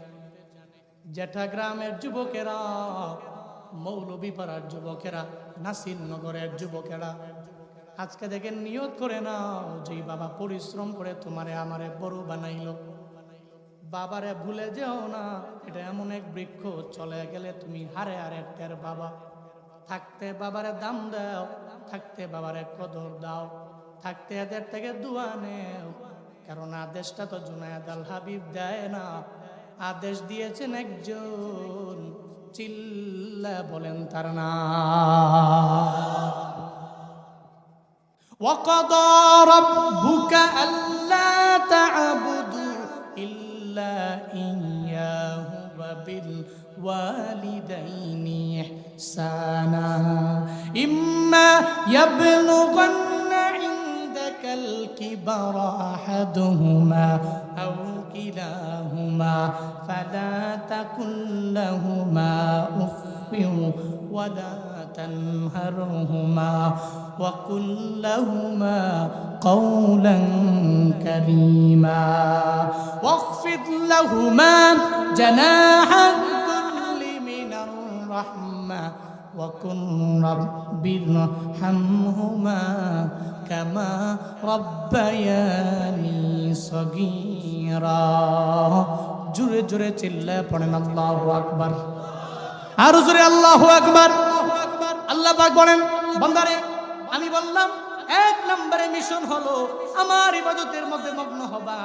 জেঠা গ্রামের যুবকেরা, মৌলভীপাড়ার যুবকেরা, নাসিরনগরের যুবকেরা, আজকে দেখেন নিয়ত করে নাও যে বাবা পরিশ্রম করে তোমারে আমারে বড় বানাইলো, বাবারে ভুলে যেও না। এটা এমন এক বৃক্ষ, চলে গেলে তুমি হারে হারে টের বাবা। থাকতে বাবারে দাম দাও, থাকতে বাবারে কদর দাও, থাকতে এদের থেকে দোয়া নেও। কারণ আদেশটা তো জুনায়েদ আল হাবিব দেয় না, আদেশ দিয়েছেন একজন, চিল্লা বলেন তার নাম। وَقَضَى رَبُّكَ أَلَّا تَعْبُدُوا إِلَّا إِيَّاهُ وَبِالْوَالِدَيْنِ إِحْسَانًا إِمَّا يَبْلُغَنَّ عِندَكَ الْكِبَرَ أَحَدُهُمَا أَوْ كِلَاهُمَا فَلَا تَقُل لَّهُمَا أُفٍّ وَلَا تنهرهما وقل لهما قولا كريما واخفض لهما جناح الذل من الرحمة وقل رب ارحمهما كما ربياني صغيرا জোরে জোরে চিল্লায় পড়েন আল্লাহু আকবার। আর জোরে আল্লাহু আকবার। আল্লাহ পাক বলেন, বান্দারে আমি বললাম 1 নম্বরে মিশন হলো আমার ইবাদতের মধ্যে মগ্ন হবা,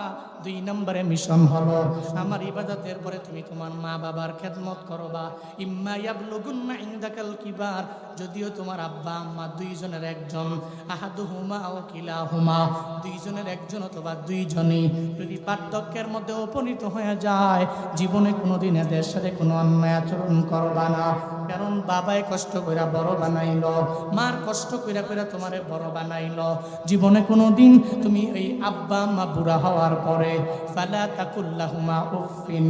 2 নম্বরে মিশন হলো আমার ইবাদতের পরে তুমি তোমার মা বাবার খেদমত করবা। ইম্মা ইয়াবলুগুন্না ইনদাকাল কিবার, যদিও তোমার আব্বা আম্মা 2 জনের একজন, আহাদুহুমা আও কিলাহুমা, 2 জনের একজন অথবা 2 জনই যদি পার্থক্যের মধ্যে উপনীত হয়ে যায়, জীবনে কোনোদিন এদের সাথে কোনো অন্যায় আচরণ করবা না। কারণ বাবাই কষ্ট কইরা বড় বানাইলো, মার কষ্ট কইরা কইরা তোমারে বড় বানাইলো। জীবনে কোনোদিন তুমি এই আব্বা আম্মা বুড়া হওয়ার পরে ফালা তাকুল্লাহুমা উফিন,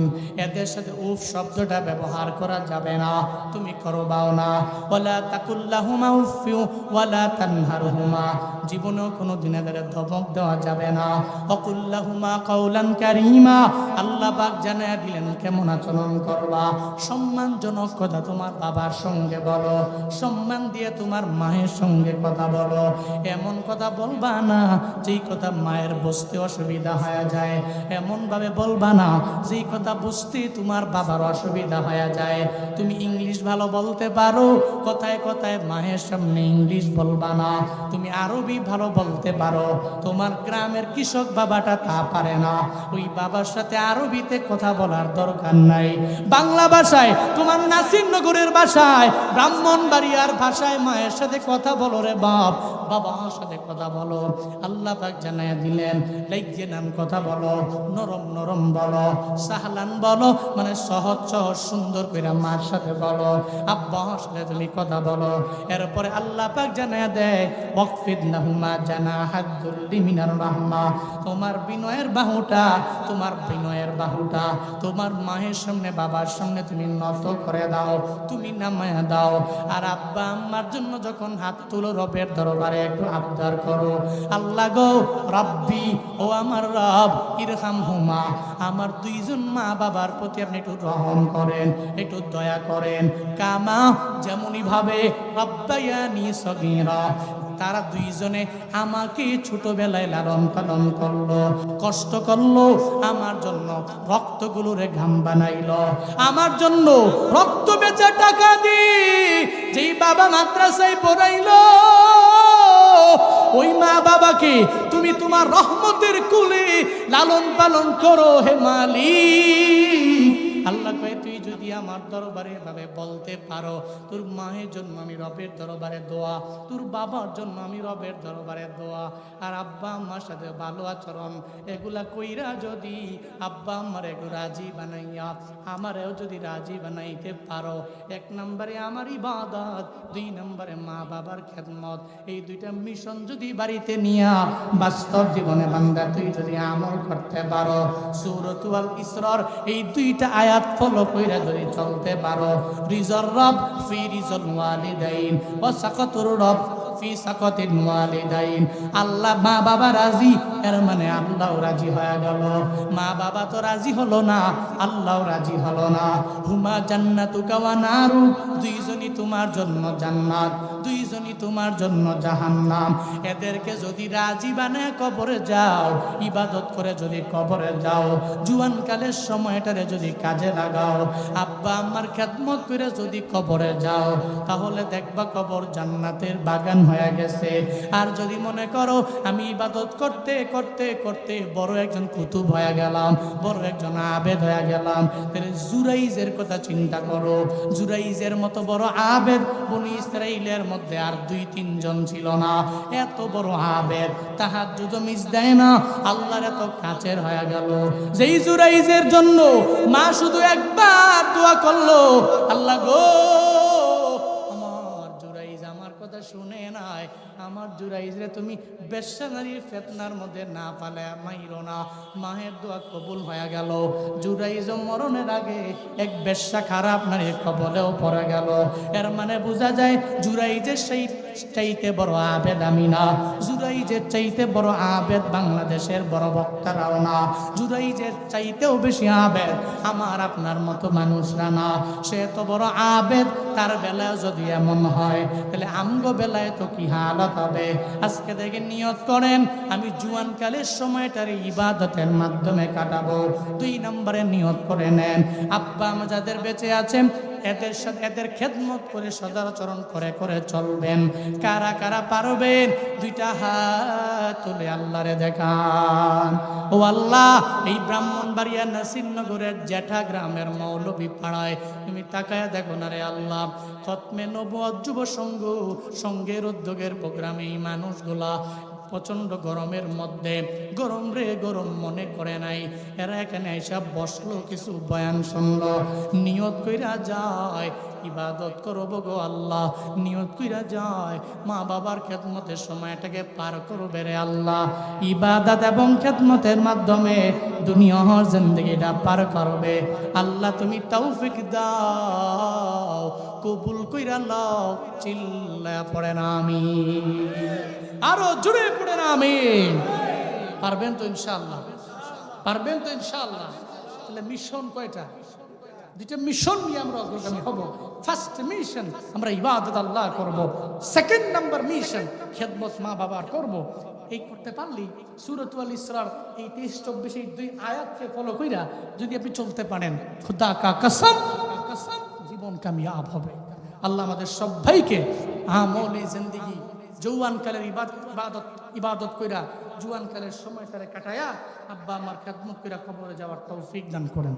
এদের সাথে উফ শব্দটা ব্যবহার করা যাবে না, তুমি করবাও না। ওয়ালা তাকুল্লাহুমা উফিউ ওয়ালা তানহারহুমা, জীবনেও কোনোদিন এদের ধমক দেওয়া যাবে না। অকুল্লাহুমা কাউলান কারীমা, আল্লাহ পাক জানায়া দিলেন কেমন আচরণ করবা। সম্মানজনক কথা তোমার বাবার সঙ্গে বলো, সম্মান দিয়ে তোমার মায়ের সঙ্গে কথা বলো। এমন কথা বলবা না যেই কথা মায়ের বুঝতে অসুবিধা হয়ে যায়, এমন ভাবে বলবা না যেই কথা বুঝতে তোমার বাবার অসুবিধা হয়ে যায়। তুমি ইংলিশ ভালো বলতে পারো, কথায় কথায় মায়ের সামনে ইংলিশ বলবা না। তুমি আরবি ভালো বলতে পারো, তোমার গ্রামের কৃষক বাবাটা তা পারে না, ওই বাবার সাথে আরবিতে কথা বলার দরকার নাই। বাংলা ভাষায়, তোমার নাসিরনগরের ভাষায়, ব্রাহ্মণবাড়িয়ার ভাষায় মায়ের সাথে কথা বলো রে বাপ, বাবার সাথে কথা বলো। আল্লাহ পাক জানায়া দিলেন লাইজ্জানান কথা বলো, নরম নরম বলো, সাহলান বলো, মানে সহজ সহজ সুন্দর করে মার সাথে বলো, আব্বার সাথে তুমি কথা বলো। এরপরে আল্লাহ পাক জানায়া দেয় ওয়াকফিদ লাহুমা জানাহাদ যুল্লি মিনার রাহমা, তোমার বিনয়ের বাহুটা, তোমার বিনয়ের বাহুটা তোমার মায়ের সামনে বাবার সামনে তুমি নত করে দাও, তুমি নামায়া দাও। আর আব্বা আম্মার জন্য যখন হাত তুলো রবের দরবারে একটু আবদার করো, আল্লাহ গো রব্বি, ও আমার রব, ইরহামহুমা, আমার 2 জন মা বাবার প্রতি আপনি একটু রহম করেন, একটু দয়া করেন, কামা, যেমনই ভাবে রব্বায়ানি সগীরা, তারা 2 জনে আমাকে ছোটবেলায় লালন পালন করলো, কষ্ট করলো, আমার জন্য রক্তগুলোরে ঘাম বানাইলো, আমার জন্য রক্ত বেচা টাকা দি যেই বাবা মাদ্রাসায় পড়াইলো, ওই মা বাবাকে তুমি তোমার রহমতের কুলে লালন পালন করো হে মালিক। আল্লাহ কয় তুই যদি আমার দরবারে ভাবে বলতে পারো, তোর মায়ের জন্য আমি রবের দরবারে দোয়া, তোর বাবার জন্য আমি রবের দরবারে দোয়া, আর আব্বা আম্মার সাথে ভালো আচরণ এগুলা কইরা যদি আব্বা আম্মার একটু রাজি বানাইয়া আমারেও যদি রাজি বানাইতে পারো, 1 নম্বরে আমার ইবাদত, 2 নম্বরে মা বাবার খেদমত, এই 2টা মিশন যদি বাড়িতে নিয়া বাস্তব জীবনে বান্দা তুই যদি আমল করতে পারো, সূরাতুল ইসরার এই 2টা আয়াত ফলো কইরা যদি চলতে পারো, রিজর রব ফি রিজল ওয়ালিদাইন ওয়া সাকাতুর রব ফি সাকাতিল ওয়ালিদাইন, আল্লাহ মা বাবা রাজি, এর মানে আল্লাহও রাজি হয়ে গেল। মা বাবা তো রাজি হলো না, আল্লাহও রাজি হলো না। হুমা জান্নাতুকা ওয়া নারু, 2 জনই তোমার জন্য জান্নাত, 2 জনই তোমার জন্য জাহান্নাম। এদেরকে যদি রাজি বানায় কবরে যাও, ইবাদত করে যদি কবরে যাও, জুয়ানকালের সময়টারে যদি কাজে লাগাও, আব্বা আম্মার খেদমত করে যদি কবরে যাও, তাহলে দেখবা কবর জান্নাতের বাগান হয়ে গেছে। আর যদি মনে করো আমি ইবাদত করতে করতে করতে বড় একজন কুতুব হয়ে গেলাম, বড় একজন আবেদ হয়ে গেলাম, তাহলে জুরাইজের কথা চিন্তা করো। জুরাইজের মতো বড় আবেদ বনি ইসরাইলের মধ্যে আর 2-3 জন ছিল না, এত বড় আবেদ, তাহাজ্জুদ মিস দেয় না, আল্লাহর এত কাছের হয়ে গেল। যেই জুরাইজের জন্য মা শুধু একবার দোয়া করলো, আল্লাহ গো আমার জুরাইজ আমার কথা শুনে নাই, আমার জুরাইজরে তুমি বেশ্যা নারীর ফিতনার মধ্যে না পালায়া মাইরো না। মায়ের দোয়া কবুল হয়ে গেল। জুরাইজ মরণের আগে এক বেশ্যা খারাপ নারীর কবলেও পড়ে গেল। এর মানে বোঝা যায় জুরাইজের সেই চাইতে বড় আবেদ আমি না, জুরাইজের চাইতে বড় আবেদ বাংলাদেশের বড় বক্তারাও না, জুরাইজের চাইতেও বেশি আবেদ আমার আপনার মতো মানুষরা না। সে তো বড় আবেদ, তার বেলায় যদি এমন হয় তাহলে আমগো বেলায় তো কি হালত হবে। আজকে থেকে নিয়ত করেন আমি জুয়ানকালের সময়টার ইবাদতের মাধ্যমে কাটাবো। 2 নম্বরে নিয়ত করে নেন আব্বা আমা যাদের বেঁচে আছেন এদের সাথে এদের খেদমত করে সদাচরণ করে করে চলবেন। কারা কারা পারবেন 2টা হাত তুলে আল্লাহরে দেখান। ও আল্লাহ, এই ব্রাহ্মণবাড়িয়া নাসিরনগরের জেঠা গ্রামের মৌলভী পাড়ায় তুমি তাকায়া দেখো না রে আল্লাহ, খতমে নবুয়ত যুব সংঘ সঙ্গের উদ্যোগের প্রোগ্রামে এই মানুষগুলা প্রচন্ড গরমের মধ্যে গরম রে গরম মনে করে নাই, এরা এখানে এসব বসলো, কিছু বয়ান শুনলো, নিয়ত কইরা যায় ইবাদত করবো গো আল্লাহ, নিয়ত কইরা যায় মা বাবার খেদমতের সময়টাকে পার করবে রে আল্লাহ। ইবাদত এবং খেদমতের মাধ্যমে দুনিয়ার জিন্দেগিটা পার করবে আল্লাহ। তুমি তৌফিক দাও, কবুল কইরা লও। চিল্লায়া পড়েন আমিন, আরো জোরে পড়েন আমিন। পারবেন তো ইনশাআল্লাহ, পারবেন তো ইনশাআল্লাহ। তাহলে মিশন কয়টা? 2টা মিশন নিয়ে আমরা অগ্রগামী হব। ফার্স্ট মিশন আমরা ইবাদত আল্লাহ করব, সেকেন্ড নাম্বার মিশন খেদমত মা বাবার করব। এই করতে পারলি সূরাতুল ইসরার এই 23-24 এই 2 আয়াতকে ফলো কইরা যদি আপনি চলতে পারেন, খুদা কা কসম জীবন কামিয়াব হবে। আল্লাহ আমাদের সবাইকে আমলে জিন্দেগি জওয়ানকালের ইবাদত কইরা জওয়ানকালের সময়টারে কাটায়া আব্বা আমার খেদমত কইরা কবরে যাওয়ার তৌফিক দান করেন।